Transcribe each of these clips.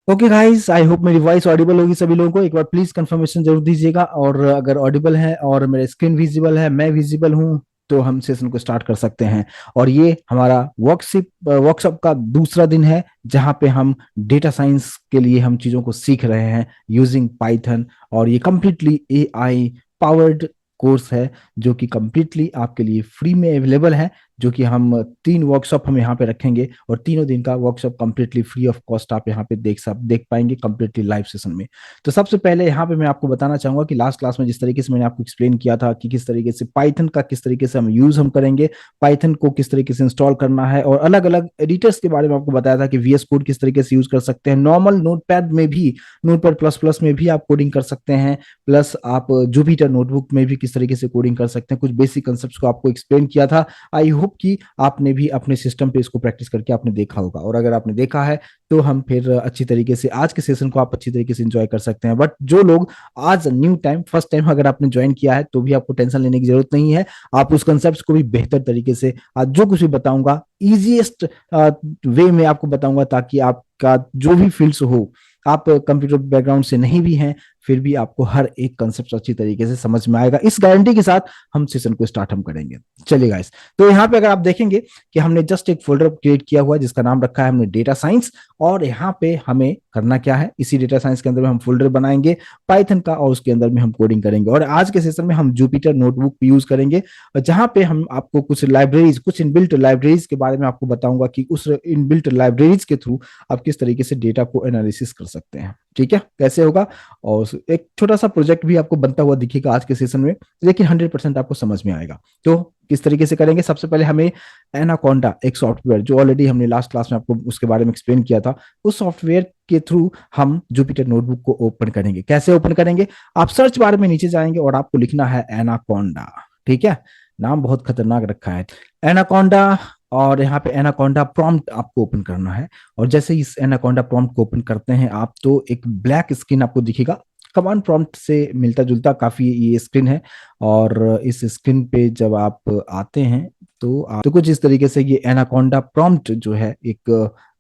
Okay guys, I hope मेरी voice Audible होगी सभी लोगों को। एक बार प्लीज कंफर्मेशन जरूर दीजिएगा, और अगर ऑडिबल है और मेरा स्क्रीन विजिबल है, मैं विजिबल हूँ, तो हम सेशन को स्टार्ट कर सकते हैं। और ये हमारा वर्कशॉप का दूसरा दिन है, जहाँ पे हम डेटा साइंस के लिए हम चीज़ों को सीख रहे हैं यूजिंग पाइथन। और ये कम्प्लीटली एआई पावर्ड कोर्स है, जो कि कम्प्लीटली आपके लिए फ्री में अवेलेबल है। जो कि हम 3 वर्कशॉप हम यहाँ पे रखेंगे, और तीनों दिन का workshop completely free of cost आप यहाँ पे देख पाएंगे कंप्लीटली लाइव सेशन में। तो सबसे पहले यहाँ पे मैं आपको बताना चाहूंगा कि लास्ट क्लास में जिस तरीके से मैंने आपको एक्सप्लेन किया था कि किस तरीके से पाइथन का किस तरीके से हम यूज हम करेंगे, पाइथन को किस तरीके से इंस्टॉल करना है, और अलग अलग एडिटर्स के बारे में आपको बताया था कि वीएस कोड किस तरीके से यूज कर सकते हैं, नॉर्मल नोटपैड में भी, नोटपैड प्लस प्लस में भी आप कोडिंग कर सकते हैं, प्लस आप जुपिटर नोटबुक में भी किस तरीके से कोडिंग कर सकते हैं। कुछ बेसिक कंसेप्ट को आपको एक्सप्लेन किया था। आई होप कि आपने भी अपने सिस्टम पे इसको प्रैक्टिस करके आपने देखा होगा, और अगर आपने देखा है तो हम फिर अच्छी तरीके से आज के सेशन को आप अच्छी तरीके से एंजॉय कर सकते हैं। बट जो लोग आज न्यू टाइम फर्स्ट टाइम अगर आपने ज्वाइन किया है, तो भी आपको टेंशन लेने की जरूरत नहीं है। आप उस कंसेप्ट को भी बेहतर तरीके से आज जो कुछ भी बताऊंगा इजीएस्ट वे में आपको बताऊंगा, ताकि आपका जो भी फील्ड्स हो, आप कंप्यूटर बैकग्राउंड से नहीं भी हैं, फिर भी आपको हर एक कंसेप्ट अच्छी तरीके से समझ में आएगा। इस गारंटी के साथ हम सेशन को स्टार्ट हम करेंगे। चलिए गाइस, तो यहाँ पे अगर आप देखेंगे कि हमने जस्ट एक फोल्डर क्रिएट किया हुआ है जिसका नाम रखा है हमने डेटा साइंस। और यहाँ पे हमें करना क्या है, इसी डेटा साइंस के अंदर में हम फोल्डर बनाएंगे पाइथन का, और उसके अंदर में हम कोडिंग करेंगे। और आज के सेशन में हम जुपिटर नोटबुक यूज करेंगे, जहां पे हम आपको कुछ लाइब्रेरीज, कुछ इनबिल्ट लाइब्रेरीज के बारे में आपको बताऊंगा कि उस इनबिल्ट लाइब्रेरीज के थ्रू आप किस तरीके से डेटा को एनालिसिस कर सकते हैं। ठीक है, कैसे होगा, और एक छोटा सा प्रोजेक्ट भी आपको बनता हुआ दिखेगा आज के सेशन में, लेकिन 100% आपको समझ में आएगा। तो किस तरीके से करेंगे, सबसे पहले हमें एनाकोंडा एक सॉफ्टवेयर, जो ऑलरेडी हमने लास्ट क्लास में आपको उसके बारे में एक्सप्लेन किया था, उस सॉफ्टवेयर के थ्रू हम जुपिटर नोटबुक को ओपन करेंगे। कैसे ओपन करेंगे, आप सर्च बार में नीचे जाएंगे और आपको लिखना है एनाकोंडा। ठीक है, नाम बहुत खतरनाक रखा है एनाकोंडा। और यहाँ पे एनाकोंडा प्रॉम्प्ट आपको ओपन करना है। और जैसे ही इस एनाकोंडा प्रॉम्प्ट को ओपन करते हैं आप, तो एक ब्लैक स्क्रीन आपको दिखेगा। कमांड प्रॉम्प्ट से मिलता जुलता काफी ये स्क्रीन है। और इस स्क्रीन पे जब आप आते हैं, तो कुछ इस तरीके से ये एनाकोंडा प्रॉम्प्ट जो है एक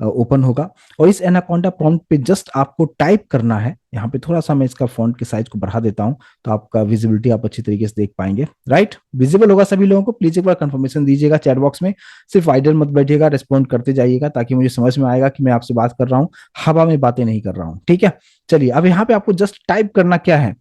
ओपन होगा। और इस एनाकोंडा प्रॉम्प्ट पे जस्ट आपको टाइप करना है। यहाँ पे थोड़ा सा मैं इसका फॉन्ट के साइज को बढ़ा देता हूँ, तो आपका विजिबिलिटी आप अच्छी तरीके से देख पाएंगे। राइट, विजिबल होगा सभी लोगों को। प्लीज एक बार कंफर्मेशन दीजिएगा चैट बॉक्स में। सिर्फ आइडल मत बैठिएगा, रिस्पॉन्ड करते जाइएगा, ताकि मुझे समझ में आएगा कि मैं आपसे बात कर रहा हूँ, हवा में बातें नहीं कर रहा हूँ। ठीक है, चलिए अब यहाँ पे आपको जस्ट टाइप करना क्या है,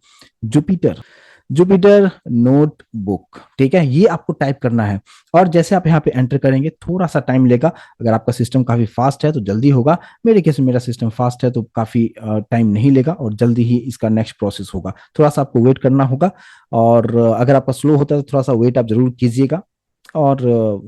जुपिटर जुपिटर नोटबुक। ठीक है, ये आपको टाइप करना है। और जैसे आप यहाँ पे एंटर करेंगे, थोड़ा सा टाइम लेगा। अगर आपका सिस्टम काफी फास्ट है तो जल्दी होगा। मेरे केस में मेरा सिस्टम फास्ट है तो काफी टाइम नहीं लेगा, और जल्दी ही इसका नेक्स्ट प्रोसेस होगा। थोड़ा सा आपको वेट करना होगा। और अगर आपका स्लो होता है तो थोड़ा सा वेट आप जरूर कीजिएगा। और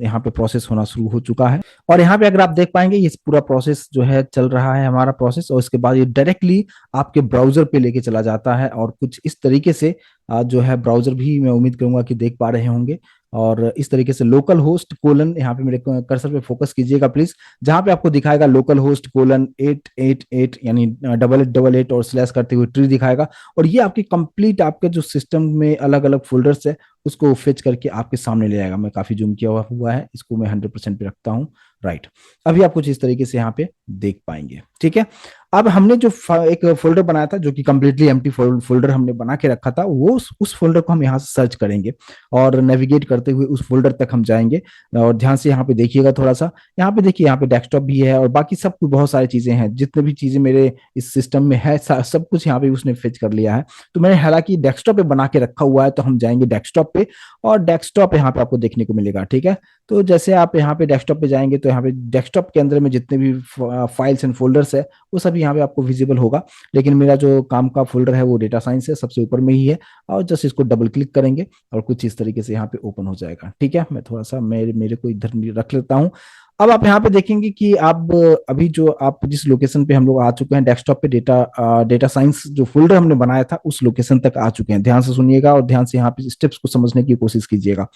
यहाँ पे प्रोसेस होना शुरू हो चुका है। और यहाँ पे अगर आप देख पाएंगे, ये पूरा प्रोसेस जो है चल रहा है हमारा प्रोसेस। और इसके बाद ये डायरेक्टली आपके ब्राउजर पे लेके चला जाता है, और कुछ इस तरीके से जो है ब्राउजर भी मैं उम्मीद करूंगा कि देख पा रहे होंगे। और इस तरीके से लोकल होस्ट कोलन, यहाँ पे मेरे कर्सर पे फोकस कीजिएगा प्लीज, जहां पे आपको दिखाएगा लोकल होस्ट कोलन 888, यानी 8888 और स्लैश करते हुए ट्री दिखाएगा। और ये आपकी कंप्लीट आपके जो सिस्टम में अलग अलग फोल्डर्स है उसको फेच करके आपके सामने ले आएगा। मैं काफी जूम किया हुआ है, इसको मैं 100% पे रखता हूँ। राइट, अभी आप कुछ इस तरीके से यहाँ पे देख पाएंगे। ठीक है, अब हमने जो एक फोल्डर बनाया था, जो कि कंप्लीटली एम्प्टी फोल्डर हमने बना के रखा था, वो उस फोल्डर को हम यहाँ से सर्च करेंगे और नेविगेट करते हुए उस फोल्डर तक हम जाएंगे। और ध्यान से यहाँ पे देखिएगा थोड़ा सा। यहाँ पे देखिए, यहाँ पे डेस्कटॉप भी है और बाकी सब कुछ बहुत सारी चीजें हैं। जितने भी चीजें मेरे इस सिस्टम में है, सब कुछ यहाँ पे उसने फेच कर लिया है। तो मैंने हालांकि डेस्कटॉप पे बना के रखा हुआ है, तो हम जाएंगे डेस्कटॉप पे, और डेस्कटॉप यहाँ पे आपको देखने को मिलेगा। ठीक है, तो जैसे आप यहाँ पे डेस्कटॉप पे जाएंगे, तो यहाँ पे डेस्कटॉप के अंदर में जितने भी फाइल्स एंड फोल्डर्स है वो सभी यहाँ पे आपको विजिबल होगा। लेकिन मेरा जो काम का फोल्डर है वो डेटा साइंस है, सबसे ऊपर में ही है। और जस्ट इसको डबल क्लिक करेंगे और कुछ इस तरीके से यहाँ पे ओपन हो जाएगा। ठीक है, मैं थोड़ा सा मेरे को इधर रख लेता हूँ। अब आप यहाँ पे देखेंगे कि आप अभी जो आप जिस लोकेशन पे हम लोग आ चुके हैं, डेस्कटॉप पे डेटा साइंस जो फोल्डर हमने बनाया था उस लोकेशन तक आ चुके हैं। ध्यान से सुनिएगा और ध्यान से यहाँ पे स्टेप्स को समझने की कोशिश कीजिएगा।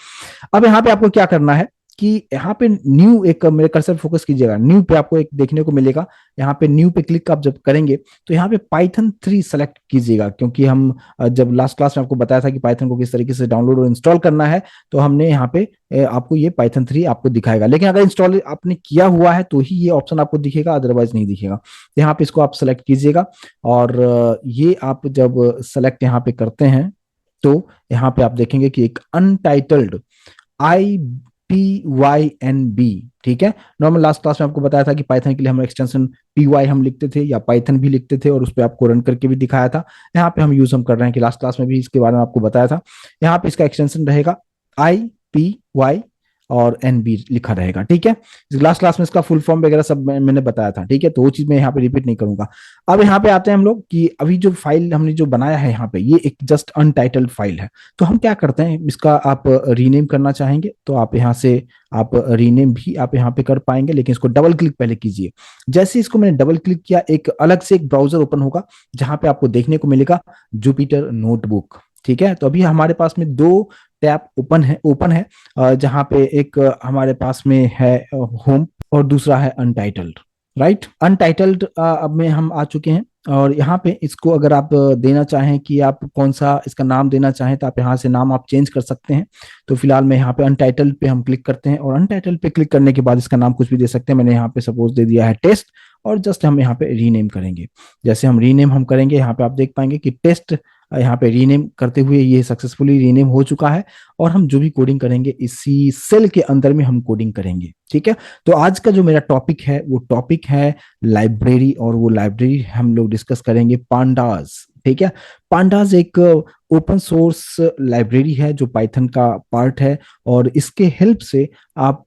अब यहाँ पे आपको क्या करना है, कि यहाँ पे न्यू, एक मेरे कर्सर फोकस कीजिएगा, न्यू पे आपको एक देखने को मिलेगा। यहाँ पे न्यू पे क्लिक आप जब करेंगे तो यहाँ पे पाइथन 3 सेलेक्ट कीजिएगा, क्योंकि हम जब लास्ट क्लास में आपको बताया था कि पाइथन को किस तरीके से डाउनलोड और इंस्टॉल करना है, तो हमने यहाँ पे आपको ये पाइथन 3 आपको दिखाएगा। लेकिन अगर इंस्टॉल आपने किया हुआ है तो ही ये ऑप्शन आपको दिखेगा, अदरवाइज नहीं दिखेगा। यहाँ पे इसको आप सेलेक्ट कीजिएगा, और ये आप जब सेलेक्ट यहाँ पे करते हैं तो यहाँ पे आप देखेंगे कि एक अनटाइटल्ड IPYNB, ठीक है। नॉर्मल लास्ट क्लास में आपको बताया था कि पाइथन के लिए हम एक्सटेंशन PY हम लिखते थे या पाइथन भी लिखते थे, और उस पर आपको रन करके भी दिखाया था। यहाँ पे हम कर रहे हैं कि लास्ट क्लास में भी इसके बारे में आपको बताया था। यहाँ पे इसका एक्सटेंशन रहेगा IPY और NB लिखा रहेगा, ठीक है। लास्ट क्लास में इसका फुल फॉर्म वगैरह सब मैंने बताया था, ठीक है, तो वो चीज मैं यहाँ पे रिपीट नहीं करूंगा। अब यहाँ पे आते हैं हम लोग कि अभी जो फाइल हमने जो बनाया है यहाँ पे, ये एक जस्ट अनटाइटल्ड फाइल है। तो हम क्या करते हैं, इसका आप रीनेम करना चाहेंगे तो आप यहाँ से आप रीनेम भी आप यहाँ पे कर पाएंगे, लेकिन इसको डबल क्लिक पहले कीजिए। जैसे इसको मैंने डबल क्लिक किया, एक अलग से एक ब्राउजर ओपन होगा जहां पे आपको देखने को मिलेगा जुपिटर नोटबुक, ठीक है। तो अभी हमारे पास में दो टैब ओपन है जहां पे एक हमारे पास में है होम, और दूसरा है अनटाइटल्ड, राइट। अनटाइटल्ड अब में हम आ चुके हैं, और यहाँ पे इसको अगर आप देना चाहें कि आप कौन सा इसका नाम देना चाहें, तो आप यहाँ से नाम आप चेंज कर सकते हैं। तो फिलहाल मैं यहाँ पे अनटाइटल्ड पे हम क्लिक करते हैं, और अनटाइटल्ड पे क्लिक करने के बाद इसका नाम कुछ भी दे सकते हैं। मैंने यहाँ पे सपोज दे दिया है टेस्ट, और जस्ट हम यहाँ पे रीनेम करेंगे। जैसे हम रीनेम हम करेंगे, यहाँ पे आप देख पाएंगे कि टेस्ट यहाँ पे रीनेम करते हुए ये सक्सेसफुली रीनेम हो चुका है। और हम जो भी कोडिंग करेंगे इसी सेल के अंदर में हम कोडिंग करेंगे, ठीक है। तो आज का जो मेरा टॉपिक है वो टॉपिक है लाइब्रेरी, और वो लाइब्रेरी हम लोग डिस्कस करेंगे पांडाज, ठीक है। पांडाज एक ओपन सोर्स लाइब्रेरी है जो पाइथन का पार्ट है, और इसके हेल्प से आप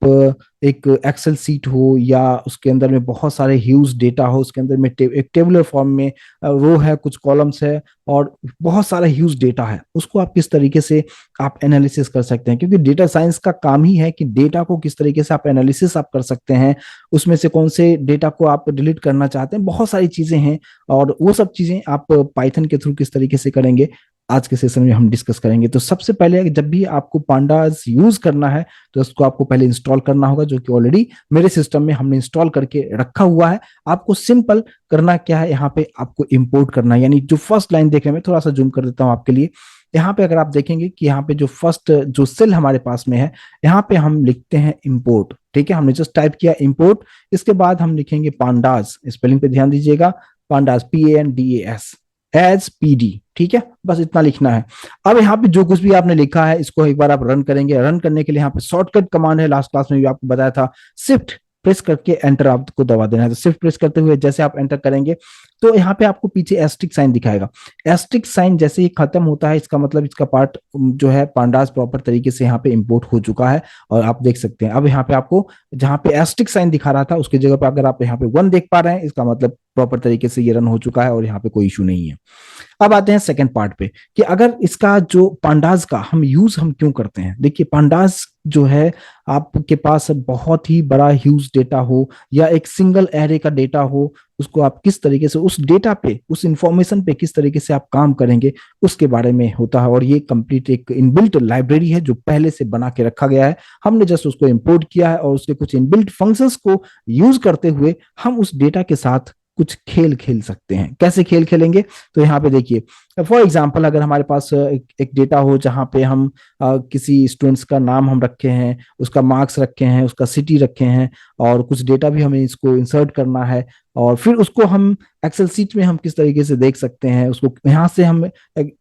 एक एक्सेल सीट हो या उसके अंदर में बहुत सारे ह्यूज डेटा हो, उसके अंदर में एक टेबुलर फॉर्म में रो है, कुछ कॉलम्स है, और बहुत सारा ह्यूज डेटा है, उसको आप किस तरीके से आप एनालिसिस कर सकते हैं। क्योंकि डेटा साइंस का काम ही है कि डेटा को किस तरीके से आप एनालिसिस आप कर सकते हैं, उसमें से कौन से डेटा को आप डिलीट करना चाहते हैं, बहुत सारी चीजें हैं, और वो सब चीजें आप पाइथन के थ्रू किस तरीके से करेंगे आज के सेशन में हम डिस्कस करेंगे। तो सबसे पहले जब भी आपको पांडास यूज करना है तो उसको आपको पहले इंस्टॉल करना होगा, जो कि ऑलरेडी मेरे सिस्टम में हमने इंस्टॉल करके रखा हुआ है। आपको सिंपल करना क्या है, यहाँ पे आपको इंपोर्ट करना है, यानी जो फर्स्ट लाइन देख रहे हैं, मैं थोड़ा सा जूम कर देता हूँ आपके लिए। यहाँ पे अगर आप देखेंगे कि यहाँ पे जो फर्स्ट जो सेल हमारे पास में है, यहाँ पे हम लिखते हैं इंपोर्ट, ठीक है। हमने जस्ट टाइप किया इंपोर्ट, इसके बाद हम लिखेंगे पांडास, स्पेलिंग पे ध्यान दीजिएगा, पांडास PANDAS एज PD, ठीक है, बस इतना लिखना है। अब यहाँ पे जो कुछ भी आपने लिखा है इसको एक बार आप रन करेंगे। रन करने के लिए यहाँ पे शॉर्टकट कमांड है, लास्ट क्लास में भी आपको बताया था, शिफ्ट प्रेस करके एंटर आपको दबा देना है। तो शिफ्ट प्रेस करते हुए जैसे आप एंटर करेंगे तो यहाँ पे आपको पीछे एस्ट्रिक साइन दिखाएगा। एस्ट्रिक साइन जैसे ही खत्म होता है, इसका मतलब इसका पार्ट जो है पांडास प्रॉपर तरीके से यहाँ पे इंपोर्ट हो चुका है, और आप देख सकते हैं। अब यहाँ पे आपको जहाँ पे एस्ट्रिक साइन दिखा रहा था उसकी जगह पे अगर आप यहाँ पे 1 देख पा रहे हैं, इसका मतलब प्रॉपर तरीके से ये रन हो चुका है और यहाँ पे कोई इशू नहीं है। अब आते हैं सेकंड पार्ट पे कि अगर इसका जो पांडास का हम यूज हम क्यों करते हैं। देखिए पांडास जो है, आपके पास बहुत ही बड़ा ह्यूज डेटा हो या एक सिंगल एरे का डेटा हो, उसको आप किस तरीके से उस डेटा पे उस इंफॉर्मेशन पे किस तरीके से आप काम करेंगे उसके बारे में होता है। और ये कंप्लीट एक इनबिल्ट लाइब्रेरी है जो पहले से बना के रखा गया है, हमने जस्ट उसको इंपोर्ट किया है, और उसके कुछ इनबिल्ट फंक्शंस को यूज करते हुए हम उस डेटा के साथ कुछ खेल खेल सकते हैं। कैसे खेल खेलेंगे, तो यहाँ पे देखिए फॉर एग्जाम्पल अगर हमारे पास एक डेटा हो जहाँ पे हम किसी स्टूडेंट्स का नाम हम रखे हैं, उसका मार्क्स रखे हैं, उसका सिटी रखे हैं, और कुछ डेटा भी हमें इसको इंसर्ट करना है, और फिर उसको हम एक्सेल सीट में हम किस तरीके से देख सकते हैं। उसको यहाँ से हम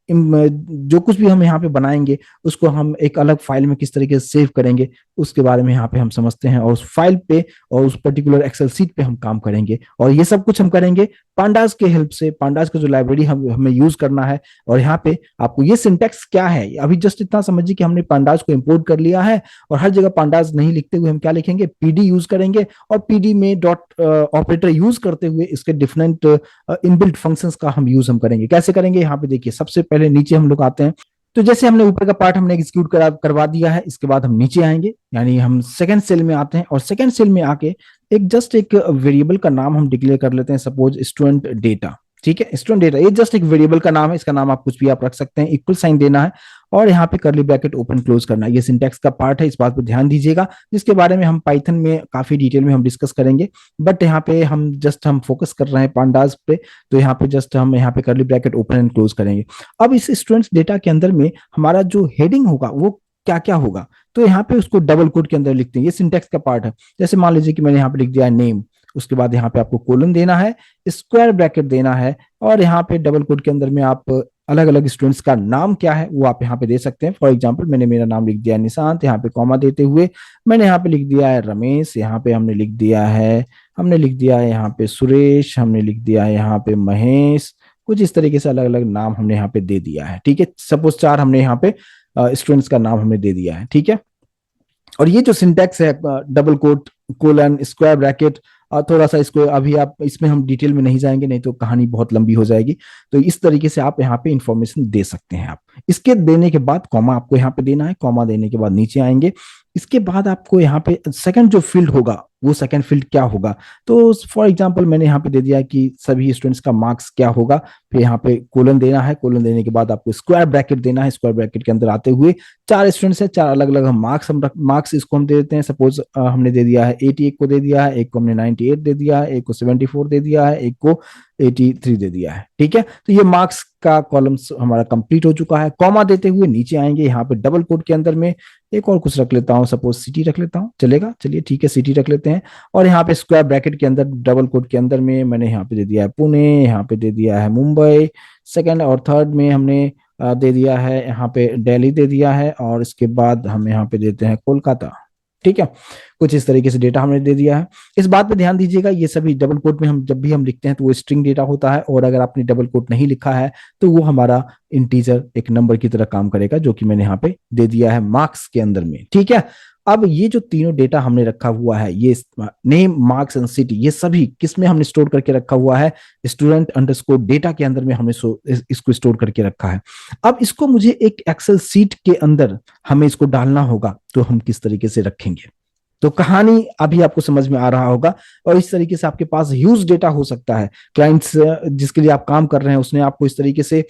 जो कुछ भी हम यहाँ पे बनाएंगे उसको हम एक अलग फाइल में किस तरीके से सेव करेंगे उसके बारे में यहाँ पे हम समझते हैं, और उस फाइल पे और उस पर्टिकुलर एक्सेल सीट पे हम काम करेंगे। और ये सब कुछ हम करेंगे पांडास के हेल्प से। पांडास का जो लाइब्रेरी हमें यूज करना है, और यहाँ पे आपको ये सिंटेक्स क्या है, अभी जस्ट इतना समझिए कि हमने पांडास को इंपोर्ट कर लिया है, और हर जगह पांडास नहीं लिखते हुए हम क्या लिखेंगे, PD यूज करेंगे, और PD में डॉट ऑपरेटर यूज करते हुए इसके डिफरेंट इनबिल्ट फंक्शंस का हम यूज हम करेंगे। कैसे करेंगे, यहाँ पे देखिए सबसे पहले नीचे हम लोग आते हैं। तो जैसे हमने ऊपर का पार्ट हमने एग्जीक्यूट करवा दिया है, इसके बाद हम नीचे आएंगे, यानी हम सेकंड सेल में आते हैं, और सेकंड सेल में आके एक वेरिएबल का नाम हम डिक्लेयर कर लेते हैं, सपोज स्टूडेंट डेटा, ठीक है। स्टूडेंट डेटा ये जस्ट एक वेरिएबल का नाम है, इसका नाम आप कुछ भी आप रख सकते हैं, इक्वल साइन देना है, और यहाँ पे करली ब्रैकेट ओपन क्लोज करना, ये सिंटैक्स का पार्ट है, इस बात पर ध्यान दीजिएगा, जिसके बारे में हम पाइथन में काफी डिटेल में हम डिस्कस करेंगे। बट यहाँ पे हम फोकस कर रहे हैं पांडास पे, तो यहाँ पे जस्ट हम यहाँ पे करली ब्रैकेट ओपन एंड क्लोज करेंगे। अब इस स्टूडेंट्स डेटा के अंदर में हमारा जो हेडिंग होगा वो क्या क्या होगा, तो यहाँ पे उसको डबल कोट के अंदर लिखते हैं, ये सिंटैक्स का पार्ट है। जैसे मान लीजिए कि मैंने यहाँ पे लिख दिया है नेम, उसके बाद यहाँ पे आपको कोलन देना है, स्क्वायर ब्रैकेट देना है, और यहाँ पे डबल कोट के अंदर में आप अलग अलग स्टूडेंट्स का नाम क्या है वो आप यहाँ पे दे सकते हैं। फॉर एग्जांपल मैंने मेरा नाम लिख दिया है निशांत, यहाँ पे कॉमा देते हुए मैंने यहाँ पे लिख दिया है रमेश, यहाँ पे हमने लिख दिया है यहाँ पे सुरेश, हमने लिख दिया है यहाँ पे महेश, कुछ इस तरीके से अलग अलग नाम हमने यहाँ पे दे दिया है। ठीक है, सपोज 4 हमने यहाँ पे स्टूडेंट्स का नाम हमने दे दिया है। ठीक है, और ये जो सिंटैक्स है double quote colon square bracket, थोड़ा सा इसको अभी आप इसमें हम डिटेल में नहीं जाएंगे, नहीं तो कहानी बहुत लंबी हो जाएगी। तो इस तरीके से आप यहाँ पे इंफॉर्मेशन दे सकते हैं। आप इसके देने के बाद कॉमा आपको यहाँ पे देना है, कॉमा देने के बाद नीचे आएंगे। इसके बाद आपको यहाँ पे सेकंड जो फील्ड होगा वो सेकंड फील्ड क्या होगा, तो फॉर एग्जांपल मैंने यहाँ पे दे दिया कि सभी स्टूडेंट्स का मार्क्स क्या होगा, फिर यहाँ पे कोलन देना है, कोलन देने के बाद आपको स्क्वायर ब्रैकेट देना है, स्क्वायर ब्रैकेट के अंदर आते हुए 4 स्टूडेंट्स है, 4 अलग अलग मार्क्स मार्क्स इसको हम दे देते हैं। सपोज हमने दे दिया है 80 एक को दे दिया है, एक को हमने 98 दे दिया है, एक को 74 दे दिया है, एक को 83 दे दिया है। ठीक है, तो ये मार्क्स का कॉलम्स हमारा कंप्लीट हो चुका है। कॉमा देते हुए नीचे आएंगे, यहाँ पे डबल कोट के अंदर में एक और कुछ रख लेता हूँ, सपोज सिटी रख लेता हूँ, चलेगा, चलिए ठीक है सिटी रख लेते हैं। और यहाँ पे स्क्वायर ब्रैकेट के अंदर डबल कोट के अंदर में मैंने यहाँ पे दे दिया है पुणे, यहाँ पे दे दिया है मुंबई, सेकंड और थर्ड में हमने दे दिया है यहाँ पे दिल्ली दे दिया है, और इसके बाद हम यहाँ पे देते हैं कोलकाता। ठीक है, कुछ इस तरीके से डेटा हमने दे दिया है। इस बात पे ध्यान दीजिएगा, ये सभी डबल कोट में हम जब भी हम लिखते हैं तो वो स्ट्रिंग डेटा होता है, और अगर आपने डबल कोट नहीं लिखा है तो वो हमारा इंटीजर एक नंबर की तरह काम करेगा, जो कि मैंने यहाँ पे दे दिया है मार्क्स के अंदर में। ठीक है, अब ये जो तीनों डेटा हमने रखा हुआ है, ये नेम मार्क्स एंड सिटी, ये सभी किस में हमने स्टोर करके रखा हुआ है, स्टूडेंट अंडरस्कोर डेटा के अंदर में हमने इसको स्टोर करके रखा है। अब इसको मुझे एक एक्सेल सीट के अंदर हमें इसको डालना होगा, तो हम किस तरीके से रखेंगे, तो कहानी अभी आपको समझ में आ रहा होगा। और इस तरीके से आपके पास ह्यूज डेटा हो सकता है, क्लाइंट्स जिसके लिए आप काम कर रहे हैं उसने आपको इस तरीके से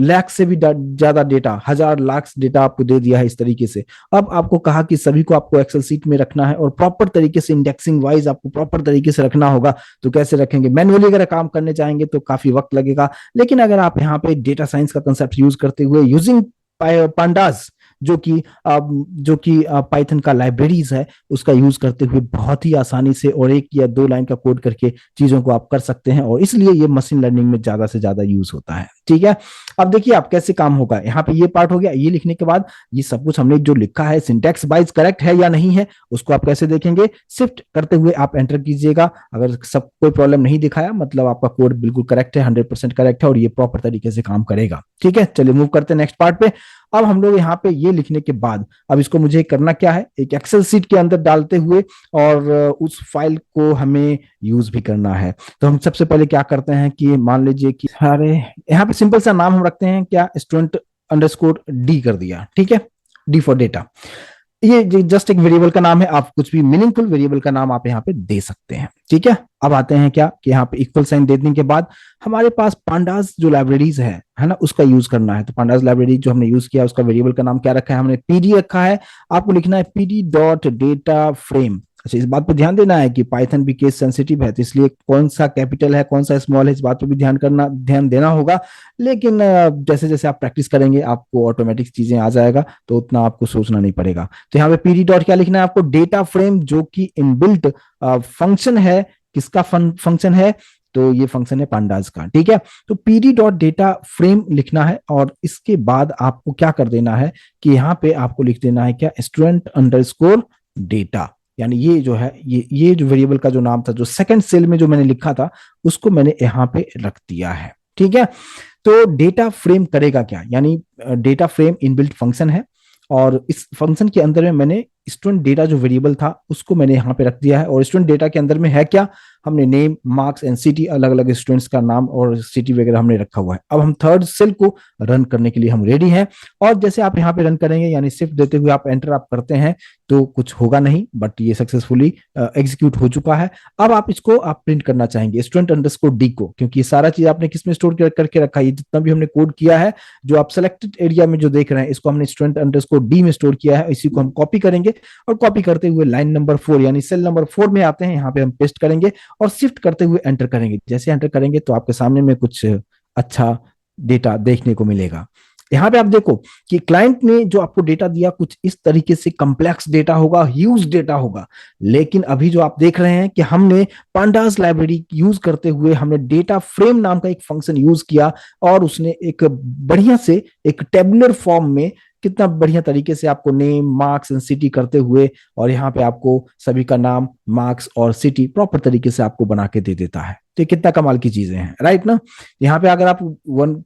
लाख से भी ज्यादा डेटा, हजार लाख डेटा आपको दे दिया है इस तरीके से। अब आपको कहा कि सभी को आपको एक्सेल सीट में रखना है और प्रॉपर तरीके से इंडेक्सिंग वाइज आपको प्रॉपर तरीके से रखना होगा, तो कैसे रखेंगे। मैनुअली अगर काम करने चाहेंगे तो काफी वक्त लगेगा, लेकिन अगर आप यहाँ पे डेटा साइंस का कंसेप्ट यूज करते हुए यूजिंग पांडास, जो कि पाइथन का लाइब्रेरीज है, उसका यूज करते हुए बहुत ही आसानी से और 1 या 2 लाइन का कोड करके चीजों को आप कर सकते हैं, और इसलिए ये मशीन लर्निंग में ज्यादा से ज्यादा यूज होता है। ठीक है, अब देखिए आप कैसे काम होगा। यहाँ पे ये पार्ट हो गया, ये लिखने के बाद ये सब कुछ हमने जो लिखा है सिंटैक्स वाइज करेक्ट है या नहीं है, उसको आप कैसे देखेंगे, शिफ्ट करते हुए आप एंटर कीजिएगा। अगर सब कोई प्रॉब्लम नहीं दिखाया मतलब आपका कोड बिल्कुल करेक्ट है, 100% करेक्ट है, और ये प्रॉपर तरीके से काम करेगा। ठीक है, चलिए मूव करते हैं नेक्स्ट पार्ट पे। अब हम लोग यहाँ पे ये लिखने के बाद अब इसको मुझे करना क्या है, एक एक्सेल सीट के अंदर डालते हुए, और उस फाइल को हमें यूज भी करना है। तो हम सबसे पहले क्या करते हैं कि मान लीजिए कि अरे यहाँ पे सिंपल सा नाम हम रखते हैं क्या, स्टूडेंट अंडरस्कोर डी कर दिया। ठीक है, डी फॉर डेटा, ये जस्ट एक वेरिएबल का नाम है, आप कुछ भी मीनिंगफुल वेरिएबल का नाम आप यहाँ पे दे सकते हैं। ठीक है, अब आते हैं क्या कि यहाँ पे इक्वल साइन देने के बाद हमारे पास पांडास जो लाइब्रेरीज है ना, उसका यूज करना है। तो पांडास लाइब्रेरी जो हमने यूज किया उसका वेरिएबल का नाम क्या रखा है, हमने पीडी रखा है। आपको लिखना है पीडी डॉट डेटा फ्रेम। अच्छा, इस बात पर ध्यान देना है कि पाइथन भी केस सेंसिटिव है, तो इसलिए कौन सा कैपिटल है कौन सा स्मॉल है इस बात पर भी ध्यान देना होगा। लेकिन जैसे जैसे आप प्रैक्टिस करेंगे आपको ऑटोमेटिक चीजें आ जाएगा, तो उतना आपको सोचना नहीं पड़ेगा। तो यहाँ पे पीडी डॉट क्या लिखना है आपको, डेटा फ्रेम, जो कि इनबिल्ट फंक्शन है। किसका फंक्शन है, तो ये फंक्शन है पांडास का। ठीक है, तो पीडी डॉट डेटा फ्रेम लिखना है, और इसके बाद आपको क्या कर देना है कि यहाँ पे आपको लिख देना है क्या, स्टूडेंट अंडरस्कोर डेटा। यानी ये जो है ये जो वेरिएबल का जो नाम था, जो सेकंड सेल में जो मैंने लिखा था, उसको मैंने यहाँ पे रख दिया है। ठीक है, तो डेटा फ्रेम करेगा क्या, यानी डेटा फ्रेम इनबिल्ट फंक्शन है, और इस फंक्शन के अंदर में मैंने स्टूडेंट डेटा जो वेरिएबल था उसको मैंने यहाँ पे रख दिया है। और स्टूडेंट डेटा के अंदर में है क्या, हमने नेम, मार्क्स एंड सिटी, अलग अलग स्टूडेंट्स का नाम और सिटी वगैरह हमने रखा हुआ है। अब हम थर्ड सेल को रन करने के लिए हम रेडी हैं। और जैसे आप यहाँ पे रन करेंगे, यानी शिफ्ट देते हुए आप एंटर आप करते हैं, तो कुछ होगा नहीं, बट ये सक्सेसफुली एग्जीक्यूट हो चुका है। अब आप इसको आप प्रिंट करना चाहेंगे स्टूडेंट अंडरस्कोर डी को, क्योंकि सारा चीज आपने किस में स्टोर करके रखा है, ये जितना भी हमने कोड किया है, जो आप सेलेक्टेड एरिया में जो देख रहे हैं, इसको हमने स्टूडेंट अंडरस्कोर डी में स्टोर किया है। इसी को हम कॉपी करेंगे और कॉपी करते हुए लाइन नंबर 4 यानी सेल नंबर 4 में आते हैं, यहाँ पे हम पेस्ट करेंगे और शिफ्ट करते हुए एंटर करेंगे। जैसे एंटर करेंगे तो आपके सामने में कुछ अच्छा डेटा देखने को मिलेगा। यहाँ पे आप देखो कि क्लाइंट ने जो आपको डेटा दिया कुछ इस तरीके से कॉम्प्लेक्स डेटा होगा, ह्यूज डेटा होगा। लेकिन अभी जो आप देख रहे हैं कि हमने पांडास लाइब्रेरी यूज करते हुए हमने डेटा फ्रेम नाम का एक फंक्शन यूज किया, और उसने एक बढ़िया से एक टेबुलर फॉर्म में कितना बढ़िया तरीके से आपको नेम, मार्क्स एंड सिटी करते हुए, और यहाँ पे आपको सभी का नाम, मार्क्स और सिटी प्रॉपर तरीके से आपको बना के दे देता है। तो कितना कमाल की चीजें हैं, राइट ना। यहाँ पे अगर आप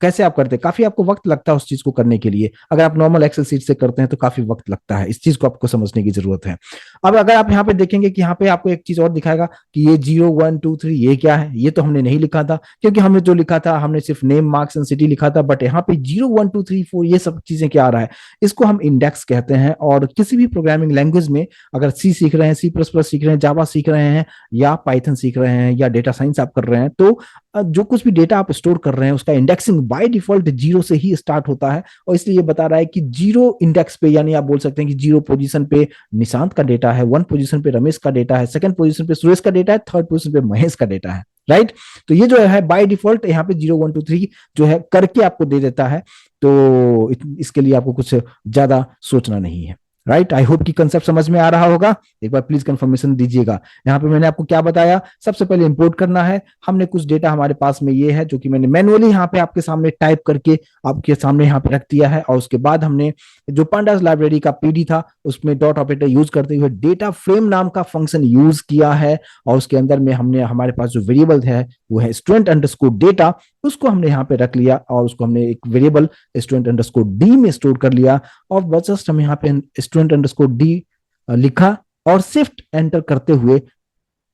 कैसे आप करते हैं, काफी आपको वक्त लगता है उस चीज को करने के लिए। अगर आप नॉर्मल एक्सेल सीट से करते हैं तो काफी वक्त लगता है, इस चीज को आपको समझने की जरूरत है। अब अगर आप यहाँ पे देखेंगे कि यहाँ पे आपको एक चीज और दिखाएगा कि ये 0 1 2 3 ये क्या है, ये तो हमने नहीं लिखा था, क्योंकि हमने जो लिखा था हमने सिर्फ नेम, मार्क्स एंड सिटी लिखा था। बट यहाँ पे 0 1 2 3 4 ये सब चीजें क्या आ रहा है, इसको हम इंडेक्स कहते हैं। और किसी भी प्रोग्रामिंग लैंग्वेज में अगर सी सीख रहे हैं, सी प्लस प्लस सीख रहे हैं, जावा सीख रहे हैं, या पाइथन सीख रहे हैं, या डेटा साइंस आप कर रहे हैं, तो जो कुछ भी डेटा आप स्टोर कर रहे हैं उसका इंडेक्सिंग बाय डिफॉल्ट 0 से ही स्टार्ट होता है। और इसलिए ये बता रहा है कि 0 इंडेक्स पे, यानी आप बोल सकते हैं कि 0 पोजीशन पे निशांत का डेटा है, 1 पोजीशन पे रमेश का डेटा है, 2nd पोजीशन पे सुरेश का डेटा है, 3rd पोजीशन पे महेश का डेटा है, राइट। तो ये जो है बाय डिफॉल्ट यहाँ पे 0 1 2 3 जो है करके आपको दे देता है। तो इसके लिए आपको कुछ ज्यादा सोचना नहीं है, राइट। आई होप कि कंसेप्ट समझ में आ रहा होगा। एक बार प्लीज कंफर्मेशन दीजिएगा। यहाँ पे मैंने आपको क्या बताया, सबसे पहले इंपोर्ट करना है। हमने कुछ डेटा हमारे पास में ये है जो कि मैंने मैनुअली यहाँ पे आपके सामने टाइप करके आपके सामने यहाँ पे रख दिया है। और उसके बाद हमने जो पांडास लाइब्रेरी का पीडी था उसमें डॉट ऑपरेटर यूज करते हुए डेटा फ्रेम नाम का फंक्शन यूज किया है। और उसके अंदर में हमने हमारे पास जो वेरिएबल है वो है स्टूडेंट अंडरस्कोर डेटा, उसको हमने यहाँ पे रख लिया और उसको हमने एक वेरिएबल स्टूडेंट अंडरस्कोर डी में स्टोर कर लिया। और बस जस्ट हम यहाँ पे स्टूडेंट अंडरस्कोर डी लिखा और शिफ्ट एंटर करते हुए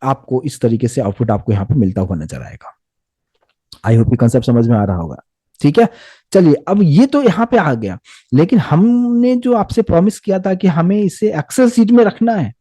आपको इस तरीके से आउटपुट आपको यहाँ पे मिलता हुआ नजर आएगा। आई होप कंसेप्ट समझ में आ रहा होगा, ठीक है। चलिए, अब ये तो यहाँ पे आ गया, लेकिन हमने जो आपसे प्रॉमिस किया था कि हमें इसे एक्सेल सीट में रखना है,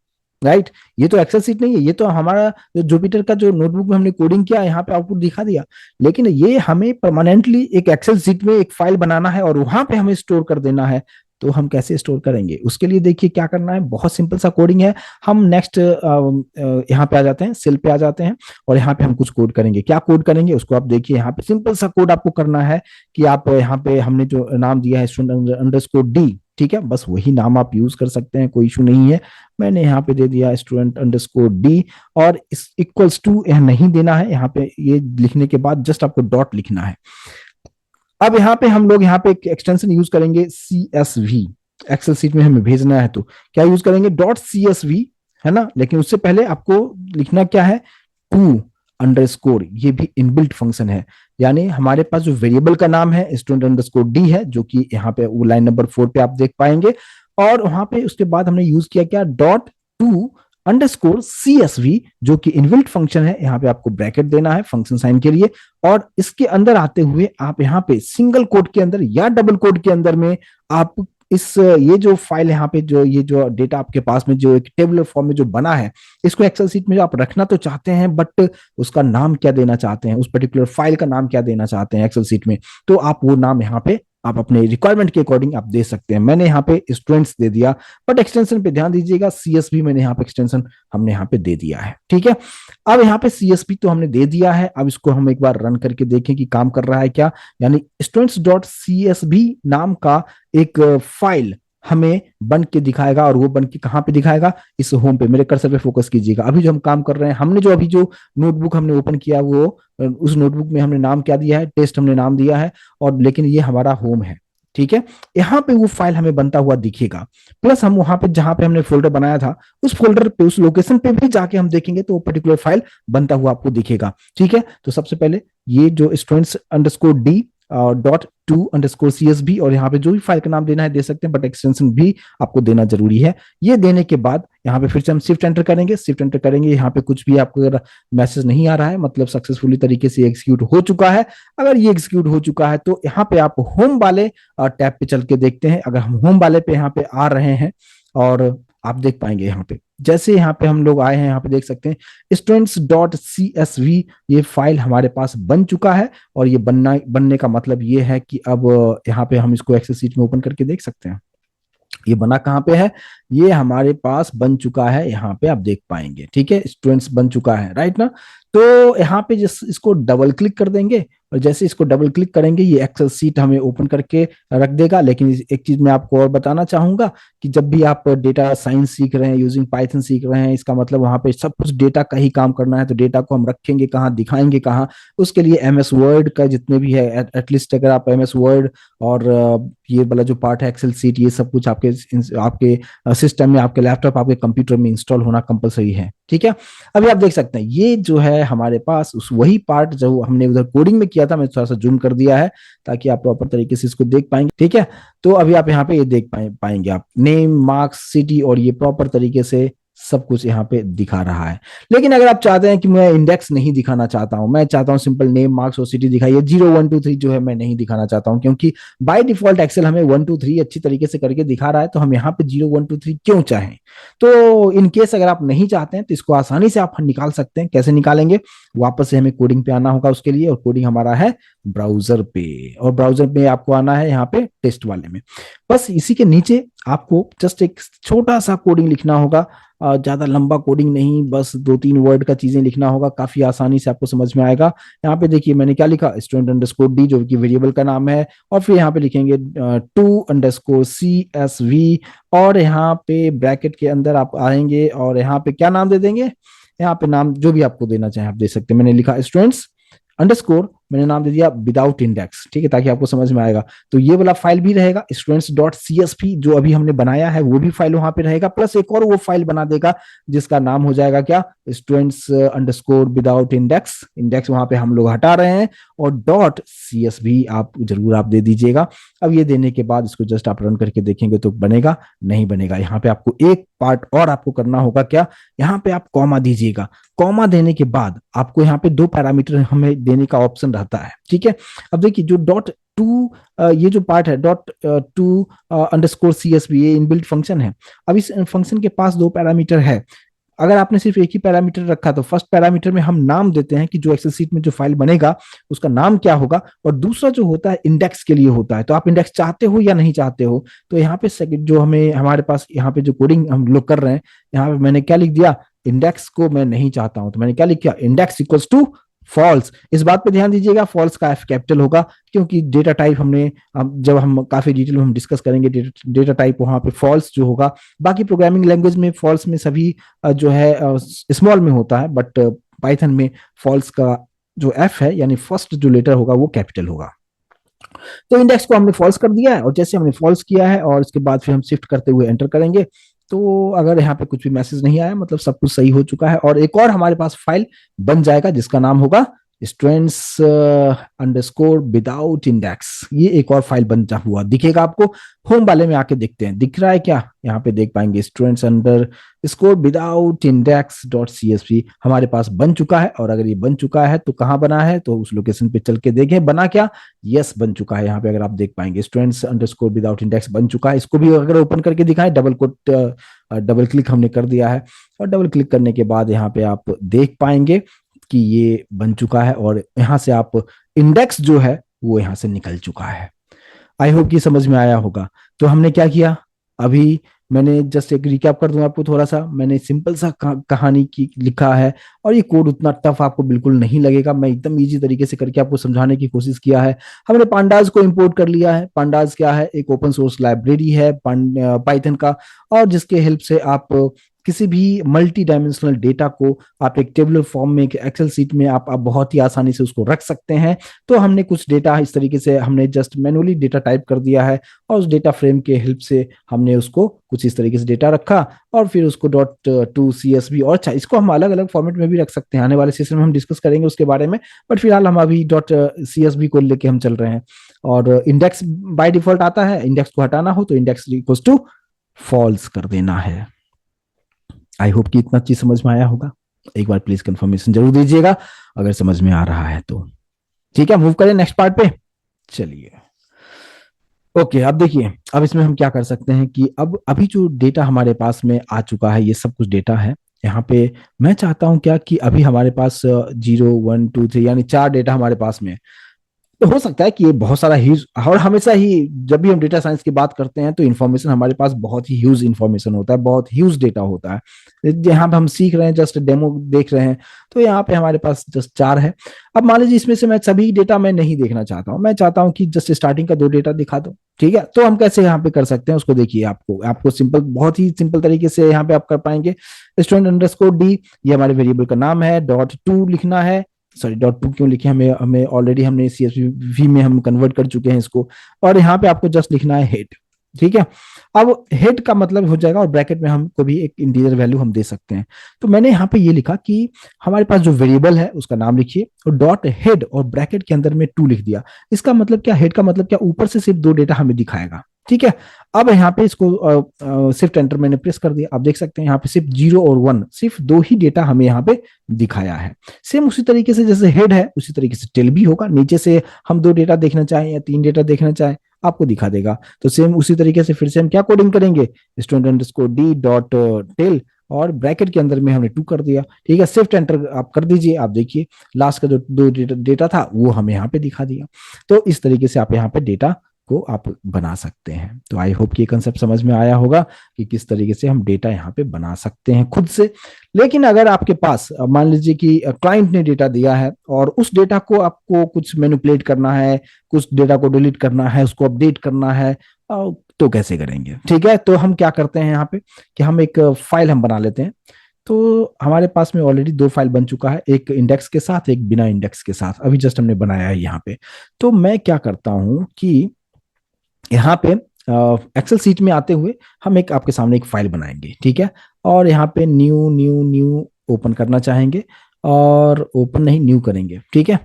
राइट। ये तो एक्सेल सीट नहीं है, ये तो हमारा जो जुपिटर का जो नोटबुक में हमने कोडिंग किया यहाँ पे आउटपुट दिखा दिया। लेकिन ये हमें परमानेंटली एक एक्सेल सीट में एक फाइल बनाना है और वहां पे हमें स्टोर कर देना है। तो हम कैसे स्टोर करेंगे, उसके लिए देखिए क्या करना है, बहुत सिंपल सा कोडिंग है। हम नेक्स्ट यहाँ पे आ जाते हैं, सेल पे आ जाते हैं और यहाँ पे हम कुछ कोड करेंगे। क्या कोड करेंगे उसको आप देखिए। यहाँ पे सिंपल सा कोड आपको करना है कि आप यहाँ पे हमने जो नाम दिया है स्टूडेंट अंडरस्कोर डी, ठीक है, बस वही नाम आप यूज कर सकते हैं, कोई इशू नहीं है। मैंने यहाँ पे दे दिया स्टूडेंट अंडरस्कोर डी और इस इक्वल्स टू नहीं देना है। यहाँ पे ये लिखने के बाद जस्ट आपको डॉट लिखना है। अब यहाँ पे हम लोग यहाँ पे एक एक्सटेंशन यूज करेंगे CSV, एक्सेल सीट में हमें भेजना है तो क्या यूज करेंगे, डॉट CSV, है ना। लेकिन उससे पहले आपको लिखना क्या है, टू अंडरस्कोर, ये भी इनबिल्ट फंक्शन है। यानी हमारे पास जो वेरिएबल का नाम है स्टूडेंट अंडरस्कोर डी है, जो कि यहाँ पे वो लाइन नंबर 4 पे आप देख पाएंगे। और वहां पे उसके बाद हमने यूज किया क्या, डॉट टू अंडरस्कोर CSV, जो कि इनबिल्ट फंक्शन है। यहाँ पे आपको ब्रैकेट देना है फंक्शन साइन के लिए, और इसके अंदर आते हुए आप यहाँ पे सिंगल कोट के अंदर या डबल कोट के अंदर में आप इस ये जो फाइल यहाँ पे जो ये जो डेटा आपके पास में जो एक टेबुलर फॉर्म में जो बना है, इसको एक्सेल सीट में जो आप रखना तो चाहते हैं, बट उसका नाम क्या देना चाहते हैं, उस पर्टिकुलर फाइल का नाम क्या देना चाहते हैं एक्सेल सीट में, तो आप वो नाम यहाँ पे आप अपने रिक्वायरमेंट के अकॉर्डिंग आप दे सकते हैं। मैंने यहाँ पे स्टूडेंट्स दे दिया, बट एक्सटेंशन पे ध्यान दीजिएगा, CSV मैंने यहाँ पे एक्सटेंशन हमने यहाँ पे दे दिया है, ठीक है। अब यहाँ पे CSV तो हमने दे दिया है। अब इसको हम एक बार रन करके देखें कि काम कर रहा है क्या। यानी स्टूडेंट्स डॉट CSV नाम का एक फाइल हमें बन के दिखाएगा, और वो बन के कहाँ पे दिखाएगा, इस होम पे। मेरे कर्सर पे फोकस कीजिएगा। अभी जो हम काम कर रहे हैं, हमने जो अभी जो नोटबुक हमने ओपन किया वो उस नोटबुक में हमने नाम क्या दिया है, टेस्ट हमने नाम दिया है, और लेकिन ये हमारा होम है, ठीक है। यहाँ पे वो फाइल हमें बनता हुआ दिखेगा। प्लस हम वहां पे जहां पे हमने फोल्डर बनाया था उस फोल्डर पे उस लोकेशन पे भी जाके हम देखेंगे तो वो पर्टिकुलर फाइल बनता हुआ आपको दिखेगा, ठीक है। तो सबसे पहले ये जो students underscore D dot -2_CSV, और यहाँ पे जो भी फाइल का नाम देना है दे सकते हैं, बट एक्सटेंशन भी आपको देना जरूरी है। ये देने के बाद यहाँ पे फिर से हम शिफ्ट एंटर करेंगे, शिफ्ट एंटर करेंगे। यहाँ पे कुछ भी आपको अगर मैसेज नहीं आ रहा है, मतलब सक्सेसफुली तरीके से एग्जीक्यूट हो चुका है। अगर ये एग्जीक्यूट हो चुका है तो यहाँ पे आप होम वाले टैब पे चल के देखते हैं। अगर हम होम वाले पे यहाँ पे आ रहे हैं और आप देख पाएंगे यहाँ पे, जैसे यहाँ पे हम लोग आए हैं, यहाँ पे देख सकते हैं students.csv, ये फाइल हमारे पास बन चुका है। और ये बनने का मतलब ये है कि अब यहाँ पे हम इसको एक्सेल सीट में ओपन करके देख सकते हैं। ये बना कहाँ पे है, ये हमारे पास बन चुका है, यहाँ पे आप देख पाएंगे। ठीक है, स्टूडेंट्स बन चुका है, राइट ना। तो यहाँ पे जिस इसको डबल क्लिक कर देंगे, और जैसे इसको डबल क्लिक करेंगे ये एक्सेल सीट हमें ओपन करके रख देगा। लेकिन एक चीज मैं आपको और बताना चाहूंगा कि जब भी आप डेटा साइंस सीख रहे हैं, यूजिंग पाइथन सीख रहे हैं, इसका मतलब वहां पे सब कुछ डेटा का ही काम करना है। तो डेटा को हम रखेंगे कहाँ, दिखाएंगे कहाँ, उसके लिए एमएस वर्ड का जितने भी है, एटलीस्ट अगर आप एमएस वर्ड और ये वाला जो पार्ट है एक्सेल सीट, ये सब कुछ आपके आपके सिस्टम में, आपके लैपटॉप, आपके कंप्यूटर में इंस्टॉल होना कंपलसरी है। ठीक है, अभी आप देख सकते हैं ये जो है हमारे पास उस वही पार्ट जो हमने उधर कोडिंग में किया था, मैं थोड़ा सा जूम कर दिया है ताकि आप प्रॉपर तरीके से इसको देख पाएंगे। ठीक है, तो अभी आप यहाँ पे ये देख पाएंगे आप नेम, मार्क्स, सिटी, और ये प्रॉपर तरीके से सब कुछ यहाँ पे दिखा रहा है। लेकिन अगर आप चाहते हैं कि मैं इंडेक्स नहीं दिखाना चाहता हूं, मैं चाहता हूं सिंपल नेम, मार्क्स और सिटी दिखाइए, 0 1 2 3 जो है मैं नहीं दिखाना चाहता हूं, क्योंकि बाय डिफॉल्ट एक्सेल हमें 1 2 3 अच्छी तरीके से करके दिखा रहा है। तो हम यहाँ पे 0 1 2 3 क्यों चाहें। तो इन केस अगर आप नहीं चाहते हैं तो इसको आसानी से आप निकाल सकते हैं। कैसे निकालेंगे, वापस से हमें कोडिंग पे आना होगा उसके लिए, और कोडिंग हमारा है ब्राउजर पे, और ब्राउजर पे आपको आना है यहाँ पे टेस्ट वाले में। बस इसी के नीचे आपको जस्ट एक छोटा सा कोडिंग लिखना होगा, ज्यादा लंबा कोडिंग नहीं, बस 2 3 वर्ड का चीजें लिखना होगा, काफी आसानी से आपको समझ में आएगा। यहाँ पे देखिए मैंने क्या लिखा, student_d जो कि वेरिएबल का नाम है, और फिर यहाँ पे लिखेंगे to_CSV, और यहाँ पे ब्रैकेट के अंदर आप आएंगे और यहाँ पे क्या नाम दे देंगे, यहाँ पे नाम जो भी आपको देना चाहे आप दे सकते हैं। मैंने लिखा स्टूडेंट्स_, मैंने नाम दे दिया विदाउट इंडेक्स। ठीक है, ताकि आपको समझ में आएगा। तो ये वाला फाइल भी रहेगा, students.csv जो अभी हमने बनाया है वो भी फाइल वहां पे रहेगा, प्लस एक और वो फाइल बना देगा जिसका नाम हो जाएगा क्या, students_विदाउट इंडेक्स। इंडेक्स वहां पे हम लोग हटा रहे हैं, और .csv आप जरूर आप दे दीजिएगा। अब ये देने के बाद इसको जस्ट आप रन करके देखेंगे तो बनेगा, नहीं बनेगा। यहाँ पे आपको एक पार्ट और आपको करना होगा, क्या, यहाँ पे आप कॉमा दीजिएगा। कॉमा देने के बाद आपको यहाँ पे 2 पैरामीटर हमें देने का ऑप्शन रहता है। ठीक है, अब देखिए जो .to ये जो पार्ट है .to_CSV, ये इनबिल्ट फंक्शन है। अब इस फंक्शन के पास 2 पैरामीटर है। अगर आपने सिर्फ एक ही पैरामीटर रखा तो फर्स्ट पैरामीटर में हम नाम देते हैं कि जो एक्सेल सीट में जो फाइल बनेगा उसका नाम क्या होगा, और दूसरा जो होता है इंडेक्स के लिए होता है। तो आप इंडेक्स चाहते हो या नहीं चाहते हो। तो यहाँ पे सेकंड जो हमें हमारे पास यहाँ पे जो कोडिंग हम लोग कर रहे हैं, यहाँ पे मैंने क्या लिख दिया, इंडेक्स को मैं नहीं चाहता हूं। तो मैंने क्या लिखा, इंडेक्स इक्वल्स टू फॉल्स। इस बात पे ध्यान दीजिएगा, फॉल्स का एफ कैपिटल होगा, क्योंकि डेटा टाइप हमने जब हम काफी डिटेल में हम डिस्कस करेंगे डेटा टाइप, वहां पे फॉल्स जो होगा। बाकी प्रोग्रामिंग लैंग्वेज में फॉल्स में सभी जो है स्मॉल में होता है, बट पाइथन में फॉल्स का जो एफ है यानी फर्स्ट जो लेटर होगा वो कैपिटल होगा। तो इंडेक्स को हमने फॉल्स कर दिया है, और जैसे हमने फॉल्स किया है और इसके बाद फिर हम शिफ्ट करते हुए एंटर करेंगे, तो अगर यहाँ पे कुछ भी मैसेज नहीं आया मतलब सब कुछ सही हो चुका है। और एक और हमारे पास फाइल बन जाएगा जिसका नाम होगा students_विदाउट इंडेक्स। ये एक और फाइल बन हुआ दिखेगा आपको। होम वाले में आके देखते हैं दिख रहा है क्या, यहाँ पे देख पाएंगे students_विदाउट इंडेक्स.csv हमारे पास बन चुका है। और अगर ये बन चुका है तो कहाँ बना है, तो उस लोकेशन पे चल के देखें बना क्या, यस बन चुका है। यहाँ पे अगर आप देख पाएंगे students_विदाउट इंडेक्स बन चुका है। इसको भी अगर ओपन करके दिखाएं, डबल क्लिक हमने कर दिया है, और डबल क्लिक करने के बाद यहाँ पे आप देख पाएंगे कि ये बन चुका है, और यहाँ से आप इंडेक्स जो है वो यहाँ से निकल चुका है। आई होप कि समझ में आया होगा। तो हमने क्या किया, अभी मैंने जस्ट एक रिकैप कर दूं आपको थोड़ा सा। मैंने सिंपल सा कहानी की लिखा है, और ये कोड उतना टफ आपको बिल्कुल नहीं लगेगा। मैं एकदम इजी तरीके से करके आपको समझाने की कोशिश किया है। हमने पांडाज को इंपोर्ट कर लिया है। पांडाज क्या है, एक ओपन सोर्स लाइब्रेरी है पाइथन का, और जिसके हेल्प से आप किसी भी मल्टी डायमेंशनल डेटा को आप एक टेबुलर फॉर्म में, एक एक्सेल सीट में आप बहुत ही आसानी से उसको रख सकते हैं। तो हमने कुछ डेटा इस तरीके से हमने जस्ट मैनुअली डेटा टाइप कर दिया है और उस डेटा फ्रेम के हेल्प से हमने उसको कुछ इस तरीके से डेटा रखा और फिर उसको डॉट टू CSV, और अच्छा इसको हम अलग अलग फॉर्मेट में भी रख सकते हैं, आने वाले सेशन में हम डिस्कस करेंगे उसके बारे में। बट फिलहाल हम अभी डॉट CSV को लेके हम चल रहे हैं। और इंडेक्स बाय डिफॉल्ट आता है, इंडेक्स को हटाना हो तो इंडेक्स इक्वल्स टू फॉल्स कर देना है। आई होप कि इतना चीज समझ में आया होगा। एक बार प्लीज कंफर्मेशन जरूर दीजिएगा अगर समझ में आ रहा है तो। ठीक है, मूव करें नेक्स्ट पार्ट पे। चलिए ओके, अब देखिए, अब इसमें हम क्या कर सकते हैं कि अब अभी जो डेटा हमारे पास में आ चुका है, ये सब कुछ डेटा है यहाँ पे। मैं चाहता हूं क्या कि अभी हमारे पास 0 1 2 3 यानी 4 डेटा हमारे पास में। तो हो सकता है कि ये बहुत सारा ह्यूज, और हमेशा ही जब भी हम डेटा साइंस की बात करते हैं तो इन्फॉर्मेशन हमारे पास बहुत ही ह्यूज इन्फॉर्मेशन होता है, बहुत ह्यूज डेटा होता है। यहाँ पे हम सीख रहे हैं, जस्ट डेमो देख रहे हैं, तो यहाँ पे हमारे पास जस्ट 4 है। अब मान लीजिए इसमें से मैं सभी डेटा मैं नहीं देखना चाहता हूँ, मैं चाहता हूँ कि जस्ट स्टार्टिंग का 2 डेटा दिखा दो। ठीक है, तो हम कैसे यहाँ पे कर सकते हैं उसको देखिए। आपको आपको सिंपल, बहुत ही सिंपल तरीके से यहाँ पे आप कर पाएंगे। स्टूडेंट_डी, ये हमारे वेरिएबल का नाम है। .2 लिखना है, सॉरी .2 क्यों लिखे, हमें हमें ऑलरेडी हमने CSV में हम कन्वर्ट कर चुके हैं इसको। और यहाँ पे आपको जस्ट लिखना है हेड। ठीक है, अब हेड का मतलब हो जाएगा, और ब्रैकेट में हमको भी एक इंटीजर वैल्यू हम दे सकते हैं। तो मैंने यहाँ पे ये लिखा कि हमारे पास जो वेरिएबल है उसका नाम लिखिए और डॉट हेड और ब्रैकेट के अंदर में 2 लिख दिया। इसका मतलब क्या, हेड का मतलब क्या, ऊपर से सिर्फ 2 डेटा हमें दिखाएगा। ठीक है, अब यहाँ पे इसको शिफ्ट एंटर मैंने प्रेस कर दिया। आप देख सकते हैं यहाँ पे सिर्फ 0 और 1, सिर्फ 2 ही डेटा हमें यहाँ पे दिखाया है। सेम उसी तरीके से जैसे हेड है उसी तरीके से टेल भी होगा। नीचे से हम 2 डेटा देखना चाहें या 3 डेटा देखना चाहें, आपको दिखा देगा। तो सेम उसी तरीके से फिर से हम क्या कोडिंग करेंगे, student_d.टेल और ब्रैकेट के अंदर में हमने 2 कर दिया। ठीक है, शिफ्ट एंटर आप कर दीजिए। आप देखिए लास्ट का जो 2 डेटा था वो हमें यहाँ पे दिखा दिया। तो इस तरीके से आप यहाँ पे डेटा को आप बना सकते हैं। तो आई होप कि ये कंसेप्ट समझ में आया होगा कि किस तरीके से हम डेटा यहाँ पे बना सकते हैं खुद से। लेकिन अगर आपके पास मान लीजिए कि क्लाइंट ने डेटा दिया है और उस डेटा को आपको कुछ मैनिपुलेट करना है, कुछ डेटा को डिलीट करना है, उसको अपडेट करना है, तो कैसे करेंगे। ठीक है, तो हम क्या करते हैं यहाँ पे कि हम एक फाइल हम बना लेते हैं। तो हमारे पास में ऑलरेडी 2 फाइल बन चुका है, एक इंडेक्स के साथ, एक बिना इंडेक्स के साथ। अभी जस्ट हमने बनाया है यहाँ पे। तो मैं क्या करता हूं कि यहाँ पे एक्सेल सीट में आते हुए हम एक आपके सामने एक फाइल बनाएंगे। ठीक है, और यहाँ पे न्यू न्यू न्यू ओपन करना चाहेंगे, और ओपन नहीं न्यू करेंगे। ठीक है,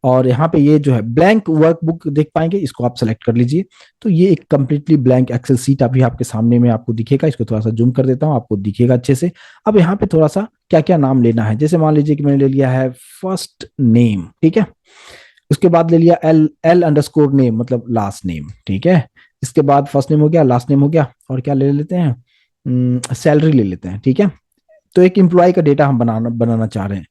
और यहाँ पे ये जो है ब्लैंक वर्कबुक देख पाएंगे, इसको आप सेलेक्ट कर लीजिए। तो ये एक कंप्लीटली ब्लैंक एक्सेल सीट अभी आपके सामने में आपको दिखेगा। इसको थोड़ा सा जूम कर देता हूँ, आपको दिखेगा अच्छे से। अब यहाँ पे थोड़ा सा क्या क्या नाम लेना है, जैसे मान लीजिए कि मैंने ले लिया है फर्स्ट नेम। ठीक है, उसके बाद ले लिया L_नेम मतलब लास्ट नेम। ठीक है, इसके बाद फर्स्ट नेम हो गया, लास्ट नेम हो गया, और क्या ले लेते हैं, सैलरी ले लेते हैं। ठीक है, तो एक एम्प्लॉय का डेटा हम बनाना चाह रहे हैं।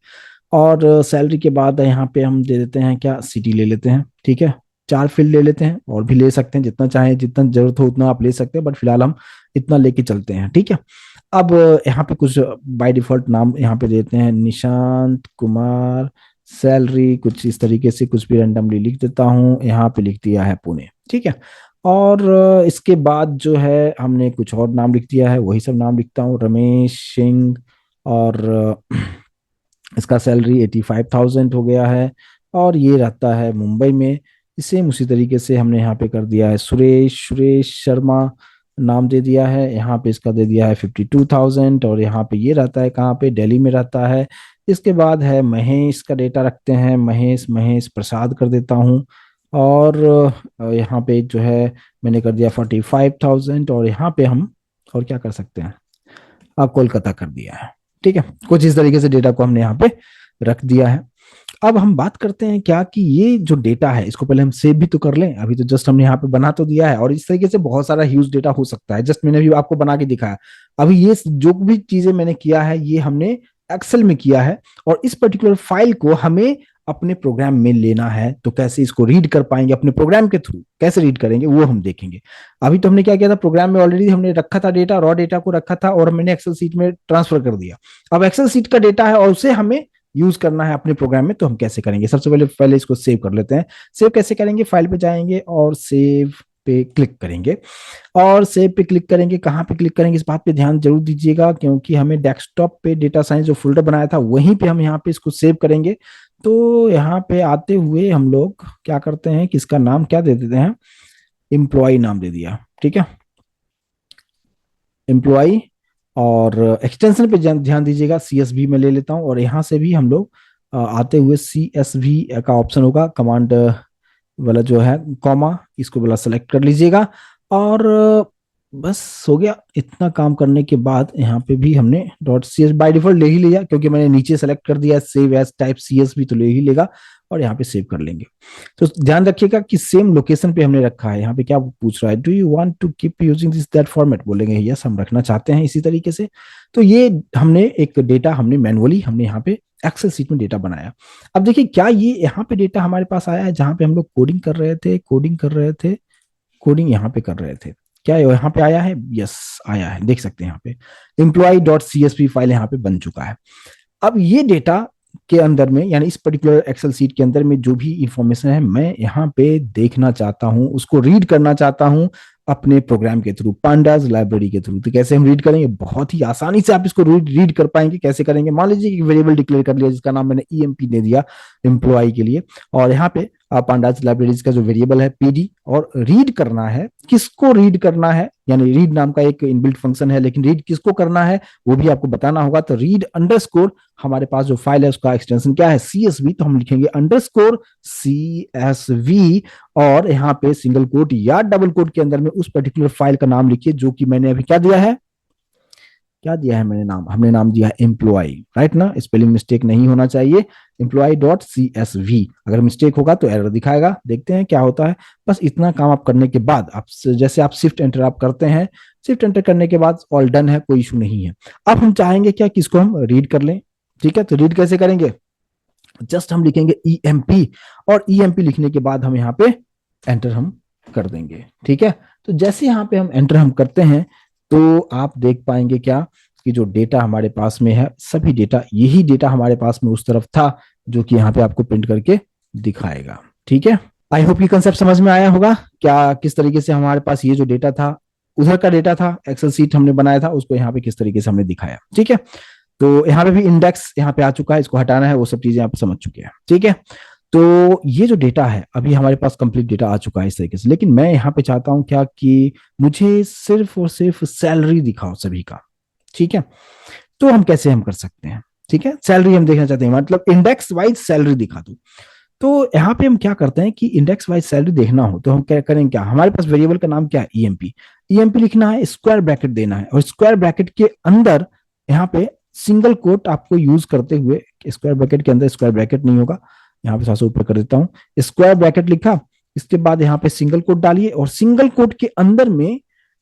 और सैलरी के बाद यहाँ पे हम दे देते हैं क्या, सिटी ले लेते हैं। ठीक है, 4 फील्ड ले लेते हैं, और भी ले सकते हैं जितना चाहें, जितना जरूरत हो उतना आप ले सकते हैं, बट फिलहाल हम इतना लेके चलते हैं। ठीक है, अब यहाँ पे कुछ बाय डिफॉल्ट नाम यहाँ पे देते हैं, निशांत कुमार, सैलरी कुछ इस तरीके से कुछ भी रैंडमली लिख देता हूँ। यहाँ पे लिख दिया है पुणे। ठीक है, और इसके बाद जो है हमने कुछ और नाम लिख दिया है, वही सब नाम लिखता हूँ, रमेश सिंह, और इसका सैलरी 85,000 हो गया है, और ये रहता है मुंबई में। सेम उसी तरीके से हमने यहाँ पे कर दिया है सुरेश सुरेश शर्मा नाम दे दिया है, यहाँ पे इसका दे दिया है 52,000, और यहाँ पे ये रहता है कहाँ पे, दिल्ली में रहता है। इसके बाद है महेश का डेटा रखते हैं, महेश महेश प्रसाद कर देता हूँ, और यहाँ पे जो है मैंने कर दिया 45,000, और यहाँ पे हम और क्या कर सकते हैं, कोलकाता कर दिया है। ठीक है, कुछ इस तरीके से डेटा को हमने यहाँ पे रख दिया है। अब हम बात करते हैं क्या कि ये जो डेटा है इसको पहले हम सेव भी तो कर लें। अभी तो जस्ट हमने यहाँ पे बना तो दिया है, और इस तरीके से बहुत सारा ह्यूज डेटा हो सकता है। जस्ट मैंने भी आपको बना के दिखाया। अभी ये जो भी चीजें मैंने किया है ये हमने एक्सेल में किया है, और इस पर्टिकुलर फाइल को हमें अपने प्रोग्राम में लेना है। तो कैसे इसको रीड कर पाएंगे अपने प्रोग्राम के थ्रू, कैसे रीड करेंगे वो हम देखेंगे। अभी तो हमने क्या किया था, प्रोग्राम में ऑलरेडी हमने रखा था डेटा, रॉ डेटा को रखा था, और मैंने एक्सेल सीट में ट्रांसफर कर दिया। अब एक्सेल सीट का डेटा है और उसे हमें यूज करना है अपने प्रोग्राम में। तो हम कैसे करेंगे, सबसे पहले इसको सेव कर लेते हैं। सेव कैसे करेंगे, फाइल पे जाएंगे और सेव पे क्लिक करेंगे। और सेव पे क्लिक करेंगे, कहाँ पे क्लिक करेंगे इस बात पे ध्यान जरूर दीजिएगा, क्योंकि हमें डेस्कटॉप पे डेटा साइंस जो फोल्डर बनाया था वहीं पे हम यहाँ पे इसको सेव करेंगे। तो यहाँ पे आते हुए हम लोग क्या करते हैं कि इसका नाम क्या दे देते हैं, एम्प्लॉय नाम दे दिया, ठीक है, एम्प्लॉय। और एक्सटेंशन पे ध्यान दीजिएगा, CSV में ले लेता हूँ, और यहाँ से भी हम लोग आते हुए CSV का ऑप्शन होगा, कमांड वाला जो है कॉमा, इसको वाला सेलेक्ट कर लीजिएगा। और बस हो गया। इतना काम करने के बाद यहाँ पे भी हमने dot C S by default ले ही लिया, क्योंकि मैंने नीचे सेलेक्ट कर दिया सेव एज टाइप CSV, तो ले ही लेगा, और यहाँ पे सेव कर लेंगे। तो ध्यान रखिएगा कि सेम लोकेशन पे हमने रखा है। यहाँ पे क्या पूछ रहा है, do you want to keep using this that format, बोलेंगे यस हम रखना चाहते हैं इसी तरीके से। तो ये हमने एक डेटा हमने मैनुअली हमने यहाँ पे एक्सेल सीट में डेटा बनाया। अब देखिए क्या ये यहाँ पे डेटा हमारे पास आया है, जहां पे हम लोग कोडिंग यहाँ पे कर रहे थे, क्या यहाँ पे आया है, यस आया है, देख सकते हैं यहाँ पे employee.csv फाइल यहाँ पे बन चुका है। अब ये डेटा के अंदर में, यानी इस पर्टिकुलर एक्सेल सीट के अंदर में जो भी इंफॉर्मेशन है मैं यहाँ पे देखना चाहता हूँ, उसको रीड करना चाहता हूँ अपने प्रोग्राम के थ्रू, पांडास लाइब्रेरी के थ्रू। तो कैसे हम रीड करेंगे, बहुत ही आसानी से आप इसको रीड कर पाएंगे। कैसे करेंगे, मान लीजिए कि वेरिएबल डिक्लेयर कर लिया जिसका नाम मैंने EMP दे दिया एम्प्लॉय के लिए, और यहाँ पे पांडास लाइब्रेरीज का जो वेरिएबल है PD, और रीड करना है, किसको रीड करना है, यानी रीड नाम का एक इनबिल्ट फंक्शन है, लेकिन रीड किसको करना है वो भी आपको बताना होगा। तो रीड अंडरस्कोर, हमारे पास जो फाइल है उसका एक्सटेंशन क्या है CSV, तो हम लिखेंगे अंडरस्कोर CSV, और यहाँ पे सिंगल कोट या डबल कोट के अंदर में उस पर्टिकुलर फाइल का नाम लिखिए, जो कि मैंने अभी क्या दिया है मैंने नाम, हमने नाम दिया है एम्प्लॉय, राइट ना, स्पेलिंग मिस्टेक नहीं होना चाहिए, employee.csv। अगर मिस्टेक होगा तो एरर दिखाएगा, देखते हैं क्या होता है। बस इतना काम आप करने के बाद आप जैसे आप शिफ्ट एंटर आप करते हैं, शिफ्ट एंटर करने के बाद ऑल डन है, कोई इशू नहीं है। अब हम चाहेंगे क्या, किसको हम रीड कर लें, ठीक है। तो रीड कैसे करेंगे, जस्ट हम लिखेंगे EMP, और EMP लिखने के बाद हम यहाँ पे एंटर हम कर देंगे, ठीक है। तो जैसे यहाँ पे हम एंटर हम करते हैं, तो आप देख पाएंगे क्या कि जो डेटा हमारे पास में है, सभी डेटा, यही डेटा हमारे पास में उस तरफ था, जो कि यहाँ पे आपको प्रिंट करके दिखाएगा, ठीक है। आई होप ये कंसेप्ट समझ में आया होगा, क्या किस तरीके से हमारे पास ये जो डेटा था, उधर का डेटा था, एक्सेल सीट हमने बनाया था, उसको यहाँ पे किस तरीके से हमने दिखाया, ठीक है। तो यहाँ पे भी इंडेक्स यहाँ पे आ चुका है, इसको हटाना है, वो सब चीजें आप समझ चुके हैं, ठीक है। तो ये जो डेटा है अभी हमारे पास कंप्लीट डेटा आ चुका है इस तरीके से, लेकिन मैं यहाँ पे चाहता हूँ क्या कि मुझे सिर्फ और सिर्फ सैलरी दिखाओ सभी का, ठीक है। तो हम कैसे हम कर सकते हैं, ठीक है, सैलरी हम देखना चाहते हैं, मतलब इंडेक्स वाइज सैलरी दिखा दो। तो यहाँ पे हम क्या करते हैं कि इंडेक्स वाइज सैलरी देखना हो तो हम क्या करेंगे, क्या हमारे पास वेरिएबल का नाम क्या है EMP लिखना है, स्क्वायर ब्रैकेट देना है, और स्क्वायर ब्रैकेट के अंदर यहाँ पे सिंगल कोट आपको यूज करते हुए, स्क्वायर ब्रैकेट के अंदर स्क्वायर ब्रैकेट नहीं होगा, यहाँ पे थोड़ा ऊपर कर देता हूँ, स्क्वायर ब्रैकेट लिखा, इसके बाद यहाँ पे सिंगल कोट डालिए, और सिंगल कोट के अंदर में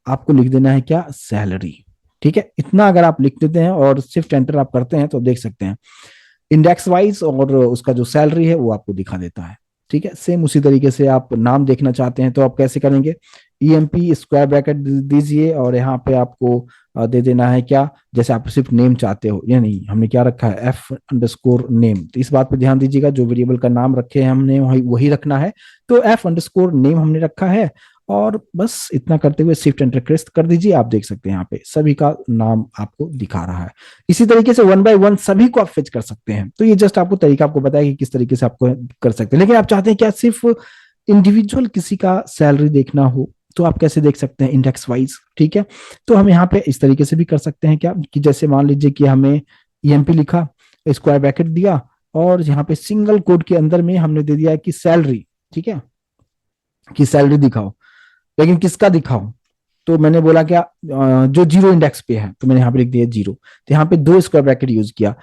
आपको लिख देना है क्या, सैलरी, ठीक है। इतना अगर आप लिख देते हैं और शिफ्ट एंटर आप करते हैं तो देख सकते हैं इंडेक्स वाइज, और उसका जो सैलरी है वो आपको दिखा देता है, ठीक है। सेम उसी तरीके से आप नाम देखना चाहते हैं तो आप कैसे करेंगे, EMP स्क्वायर ब्रैकेट दीजिए, और यहाँ पे आपको दे देना है क्या, जैसे आप सिर्फ नेम चाहते हो, या नहीं, हमने क्या रखा है F_name, तो इस बात पे ध्यान दीजिएगा, जो वेरिएबल का नाम रखे हैं हमने वही रखना है। तो F_name हमने रखा है, और बस इतना करते हुए शिफ्ट एंटर प्रेस कर दीजिए, आप देख सकते हैं यहाँ पे सभी का नाम आपको दिखा रहा है। इसी तरीके से 1 by 1 सभी को आप फेच कर सकते हैं। तो ये जस्ट आपको तरीका आपको बताया कि किस तरीके से आपको कर सकते हैं, लेकिन आप चाहते हैं क्या सिर्फ इंडिविजुअल किसी का सैलरी देखना हो, तो आप कैसे देख सकते हैं, इंडेक्स वाइज, ठीक है। तो हम यहाँ पे इस तरीके से भी कर सकते हैं क्या, कि जैसे मान लीजिए कि हमें EMP लिखा, स्क्वायर ब्रैकेट दिया, और यहाँ पे सिंगल कोड के अंदर में हमने दे दिया है कि सैलरी, ठीक है, कि सैलरी दिखाओ, लेकिन किसका दिखाओ, तो मैंने बोला क्या, जो 0 इंडेक्स पे है, तो मैंने यहाँ पे लिख दिया 0, तो यहाँ पे 2 स्क्वायर ब्रैकेट यूज किया,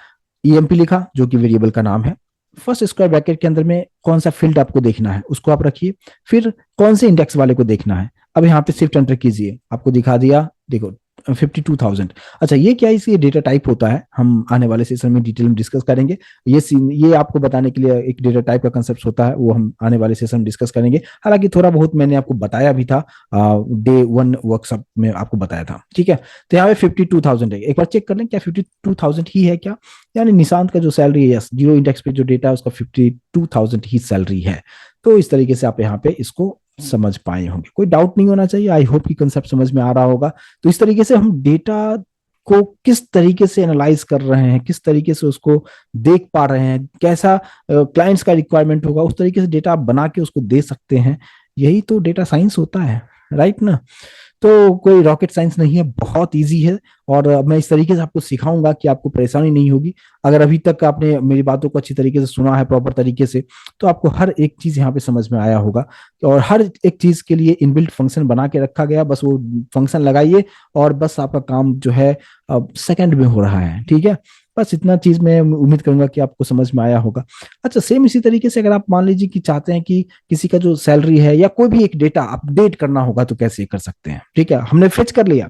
EMP लिखा जो कि वेरिएबल का नाम है, फर्स्ट स्क्वायर ब्रैकेट के अंदर में कौन सा फील्ड आपको देखना है उसको आप रखिए, फिर कौन से इंडेक्स वाले को देखना है, अब यहाँ पे शिफ्ट एंटर कीजिए, आपको दिखा दिया, देखो 52,000। अच्छा ये क्या, इसलिए डेटा टाइप होता है, हम आने वाले सेशन में डिटेल में डिस्कस करेंगे, ये आपको बताने के लिए एक डेटा टाइप का कंसेप्ट होता है, वो हम आने वाले सेशन में डिस्कस करेंगे। हालांकि थोड़ा बहुत मैंने आपको बताया भी था, डे 1 वर्कशॉप में आपको बताया था, ठीक है। तो यहाँ पे 52,000 है, एक बार चेक कर लें क्या 52,000 ही है क्या, यानी निशांत का जो सैलरी है, यस, 0 इंडेक्स पे जो डेटा है उसका 52,000 ही सैलरी है। तो इस तरीके से आप यहाँ पे इसको समझ पाए होंगे, कोई डाउट नहीं होना चाहिए। आई होप कि कंसेप्ट समझ में आ रहा होगा। तो इस तरीके से हम डेटा को किस तरीके से एनालाइज कर रहे हैं, किस तरीके से उसको देख पा रहे हैं, कैसा क्लाइंट्स का रिक्वायरमेंट होगा, उस तरीके से डेटा आप बना के उसको दे सकते हैं। यही तो डेटा साइंस होता है, राइट ना। तो कोई रॉकेट साइंस नहीं है, बहुत इजी है। और मैं इस तरीके से आपको सिखाऊंगा कि आपको परेशानी नहीं होगी। अगर अभी तक आपने मेरी बातों को अच्छी तरीके से सुना है, प्रॉपर तरीके से, तो आपको हर एक चीज यहाँ पे समझ में आया होगा। और हर एक चीज के लिए इनबिल्ट फंक्शन बना के रखा गया, बस वो फंक्शन लगाइए और बस आपका काम जो है सेकंड में हो रहा है, ठीक है। बस इतना चीज मैं उम्मीद करूंगा कि आपको समझ में आया होगा। अच्छा, सेम इसी तरीके से अगर आप मान लीजिए कि चाहते हैं कि किसी का जो सैलरी है या कोई भी एक डेटा अपडेट करना होगा, तो कैसे कर सकते हैं। ठीक है, हमने फेच कर लिया,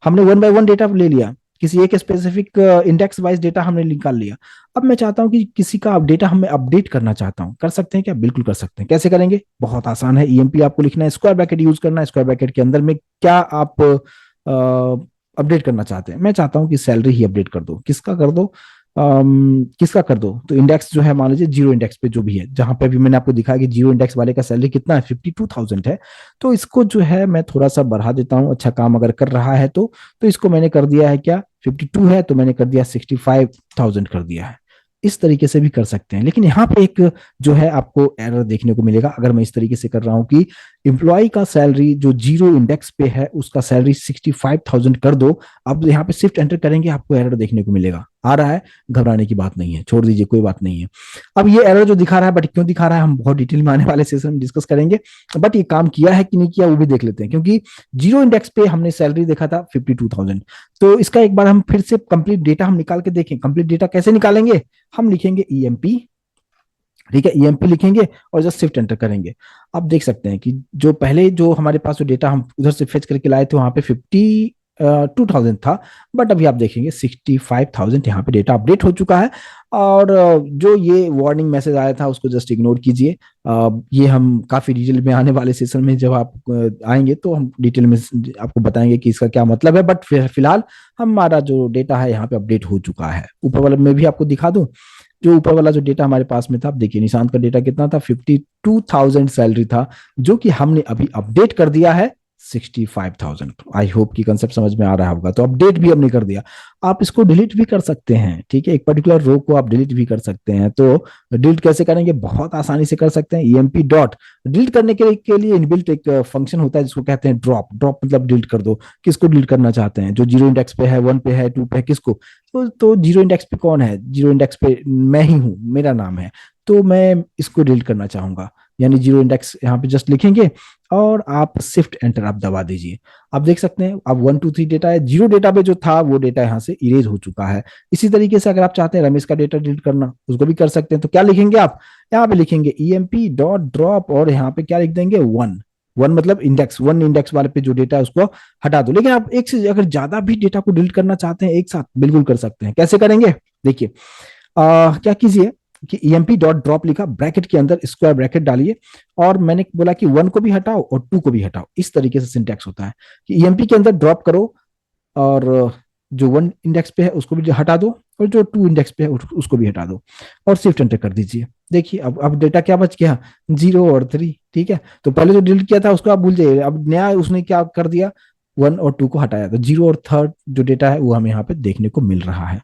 हमने वन बाय वन डेटा ले लिया, किसी एक स्पेसिफिक इंडेक्स वाइज डेटा हमने निकाल लिया। अब मैं चाहता हूं कि किसी का डेटा हमें अपडेट करना चाहता हूं, कर सकते हैं क्या? बिल्कुल कर सकते हैं। कैसे करेंगे? बहुत आसान है। ईएमपी आपको लिखना है, स्क्वायर ब्रैकेट यूज करना है, स्क्वायर ब्रैकेट के अंदर में क्या आप अपडेट करना चाहते हैं। मैं चाहता हूं कि सैलरी ही अपडेट कर दो। किसका कर दो? किसका कर दो? तो इंडेक्स जो है, मान लीजिए जीरो इंडेक्स पे जो भी है, जहां पे भी मैंने आपको दिखाया कि जीरो इंडेक्स वाले का सैलरी कितना है, 52,000 है। तो इसको जो है मैं थोड़ा सा बढ़ा देता हूँ, अच्छा काम अगर कर रहा है तो इसको मैंने कर दिया है क्या, 52 है तो मैंने कर दिया 65,000 कर दिया है। इस तरीके से भी कर सकते हैं। लेकिन यहाँ पे एक जो है आपको एरर देखने को मिलेगा, अगर मैं इस तरीके से कर रहा हूँ कि एम्प्लॉय का सैलरी जो जीरो इंडेक्स पे है उसका सैलरी 65,000 कर दो। अब यहाँ पे शिफ्ट एंटर करेंगे, आपको एरर देखने को मिलेगा। आ रहा है, घबराने की बात नहीं है, छोड़ दीजिए, कोई बात नहीं है। अब ये एरर जो दिखा रहा है, बट क्यों दिखा रहा है हम बहुत डिटेल में आने वाले सेशन में डिस्कस करेंगे। बट ये काम किया है कि नहीं किया वो भी देख लेते हैं, क्योंकि जीरो इंडेक्स पे हमने सैलरी देखा था 52,000। तो इसका एक बार हम फिर से कंप्लीट डेटा हम निकाल के देखें। कंप्लीट डेटा कैसे निकालेंगे? हम लिखेंगे ईएमपी, ठीक है, ईएमपी लिखेंगे और जस्ट शिफ्ट एंटर करेंगे। आप देख सकते हैं कि जो पहले जो हमारे पास जो डेटा हम उधर से फेच करके लाए थे, वहां पे 52,000 था। बट अभी आप देखेंगे 65,000 यहाँ पे डेटा अपडेट हो चुका है। और जो ये वार्निंग मैसेज आया था उसको जस्ट इग्नोर कीजिए। ये हम काफी डिटेल में आने वाले सेशन में जब आप आएंगे तो हम डिटेल में आपको बताएंगे कि इसका क्या मतलब है। बट फिलहाल हमारा जो डेटा है यहाँ पे अपडेट हो चुका है। ऊपर वाले में भी आपको दिखा दूं, जो ऊपर वाला जो डेटा हमारे पास में था, आप देखिए निशांत का डेटा कितना था, 52,000 सैलरी था, जो कि हमने अभी अपडेट कर दिया है 65,000। आई होप कि कंसेप्ट समझ में आ रहा होगा। तो अपडेट भी हमने कर दिया। आप इसको डिलीट भी कर सकते हैं, ठीक है, एक पर्टिकुलर रो को आप डिलीट भी कर सकते हैं। तो डिलीट कैसे करेंगे? बहुत आसानी से कर सकते हैं। ईएमपी डॉट डिलीट करने के लिए इनबिल्ट एक फंक्शन होता है जिसको कहते हैं ड्रॉप। ड्रॉप मतलब डिलीट कर दो। किसको डिलीट करना चाहते हैं? जो जीरो इंडेक्स पे है, वन पे है, टू पे है, किसको? तो जीरो इंडेक्स पे कौन है? जीरो इंडेक्स पे मैं ही हूं, मेरा नाम है। तो मैं इसको डिलीट करना चाहूंगा, यानी जीरो इंडेक्स यहाँ पे जस्ट लिखेंगे और आप शिफ्ट एंटर आप दबा दीजिए। आप देख सकते हैं अब 1 2 3 डेटा है, जीरो डेटा पे जो था वो डेटा यहाँ से इरेज हो चुका है। इसी तरीके से अगर आप चाहते हैं रमेश का डेटा डिलीट करना, उसको भी कर सकते हैं। तो क्या लिखेंगे आप? यहाँ पे लिखेंगे ईएमपी डॉट ड्रॉप और यहाँ पे क्या लिख देंगे? वन। वन मतलब इंडेक्स, वन इंडेक्स वाले पे जो डेटा है उसको हटा दो। लेकिन आप एक से अगर ज्यादा भी डेटा को डिलीट करना चाहते हैं एक साथ, बिल्कुल कर सकते हैं। कैसे करेंगे? देखिए, क्या कीजिए कि ईएमपी डॉट ड्रॉप लिखा, ब्रैकेट के अंदर स्क्वायर ब्रैकेट डालिए, और मैंने बोला कि वन को भी हटाओ और टू को भी हटाओ। इस तरीके से सिंटैक्स होता है कि ईएमपी के अंदर ड्रॉप करो और जो वन इंडेक्स पे है उसको भी हटा दो और जो टू इंडेक्स पे है उसको भी हटा दो और शिफ्ट एंटर कर दीजिए। देखिए अब डेटा क्या बच गया? जीरो और थ्री, ठीक है। तो पहले जो डिलीट किया था उसको आप भूल जाइए। अब नया उसने क्या कर दिया? वन और टू को हटाया, तो जीरो और थर्ड जो डेटा है वो हमें यहाँ पे देखने को मिल रहा है।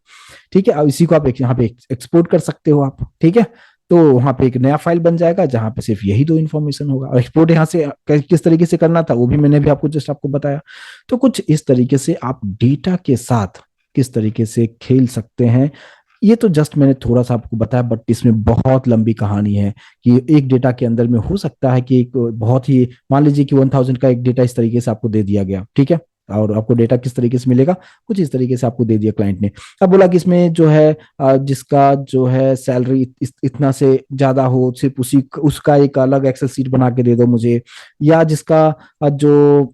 ठीक है, अब इसी को आप यहाँ पे एक्सपोर्ट कर सकते हो आप, ठीक है। तो वहां पे एक नया फाइल बन जाएगा जहां पे सिर्फ यही दो इन्फॉर्मेशन होगा। और एक्सपोर्ट यहाँ से किस तरीके से करना था वो भी मैंने भी आपको जस्ट आपको बताया। तो कुछ इस तरीके से आप डेटा के साथ किस तरीके से खेल सकते हैं, ये तो जस्ट मैंने थोड़ा सा आपको बताया। बट इसमें बहुत लंबी कहानी है कि एक डेटा के अंदर में हो सकता है कि एक बहुत ही, मान लीजिए कि 1000 का एक डेटा इस तरीके से आपको दे दिया गया, ठीक है। और आपको डेटा किस तरीके से मिलेगा? कुछ इस तरीके से आपको दे दिया क्लाइंट ने। अब बोला कि इसमें जो है जिसका जो है सैलरी इतना से ज्यादा हो, सिर्फ उसी उसका एक अलग एक्सेल सीट बना के दे दो मुझे। या जिसका जो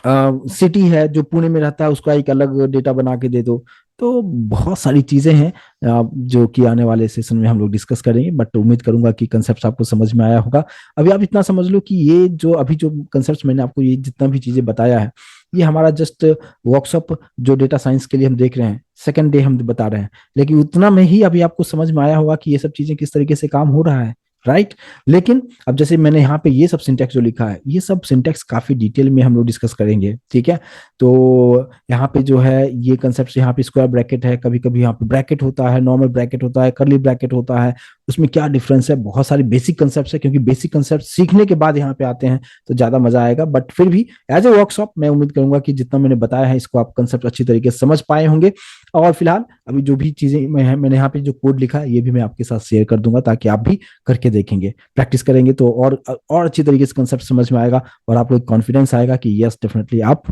सिटी है, जो पुणे में रहता है, उसका एक अलग डेटा बना के दे दो। तो बहुत सारी चीजें हैं जो कि आने वाले सेशन में हम लोग डिस्कस करेंगे। बट उम्मीद करूंगा कि कंसेप्ट आपको समझ में आया होगा। अभी आप इतना समझ लो कि ये जो अभी जो कंसेप्ट मैंने आपको ये जितना भी चीजें बताया है, ये हमारा जस्ट वर्कशॉप जो डेटा साइंस के लिए हम देख रहे हैं, सेकेंड डे हम बता रहे हैं। लेकिन उतना में ही अभी आपको समझ में आया होगा कि ये सब चीजें किस तरीके से काम हो रहा है। राइट। लेकिन अब जैसे मैंने यहाँ पे ये सब सिंटेक्स जो लिखा है, ये सब सिंटेक्स काफी डिटेल में हम लोग डिस्कस करेंगे, ठीक है। तो यहाँ पे जो है ये कंसेप्ट, यहाँ पे स्क्वायर ब्रैकेट है, कभी कभी यहाँ पे ब्रैकेट होता है, नॉर्मल ब्रैकेट होता है, करली ब्रैकेट होता है, उसमें क्या डिफरेंस है, बहुत सारे बेसिक कंसेप्ट है, क्योंकि बेसिक कंसेप्ट सीखने के बाद यहाँ पे आते हैं तो ज्यादा मजा आएगा। बट फिर भी एज ए वर्कशॉप मैं उम्मीद करूंगा कि जितना मैंने बताया है इसको आप कंसेप्ट अच्छी तरीके से समझ पाए होंगे। और फिलहाल अभी जो भी चीजें मैंने यहाँ पे जो कोड लिखा है ये भी मैं आपके साथ शेयर कर दूंगा, ताकि आप भी करके देखेंगे, प्रैक्टिस करेंगे तो और अच्छी तरीके से कंसेप्ट समझ में आएगा, और आप लोग कॉन्फिडेंस आएगा कि यस डेफिनेटली आप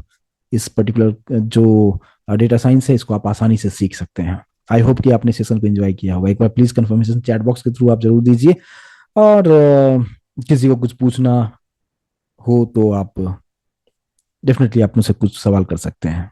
इस पर्टिकुलर जो डेटा साइंस है इसको आप आसानी से सीख सकते हैं। आई होप कि आपने सेशन को एंजॉय किया होगा। एक बार प्लीज कंफर्मेशन चैट बॉक्स के थ्रू आप जरूर दीजिए, और किसी को कुछ पूछना हो तो आप डेफिनेटली आप मुझसे कुछ सवाल कर सकते हैं।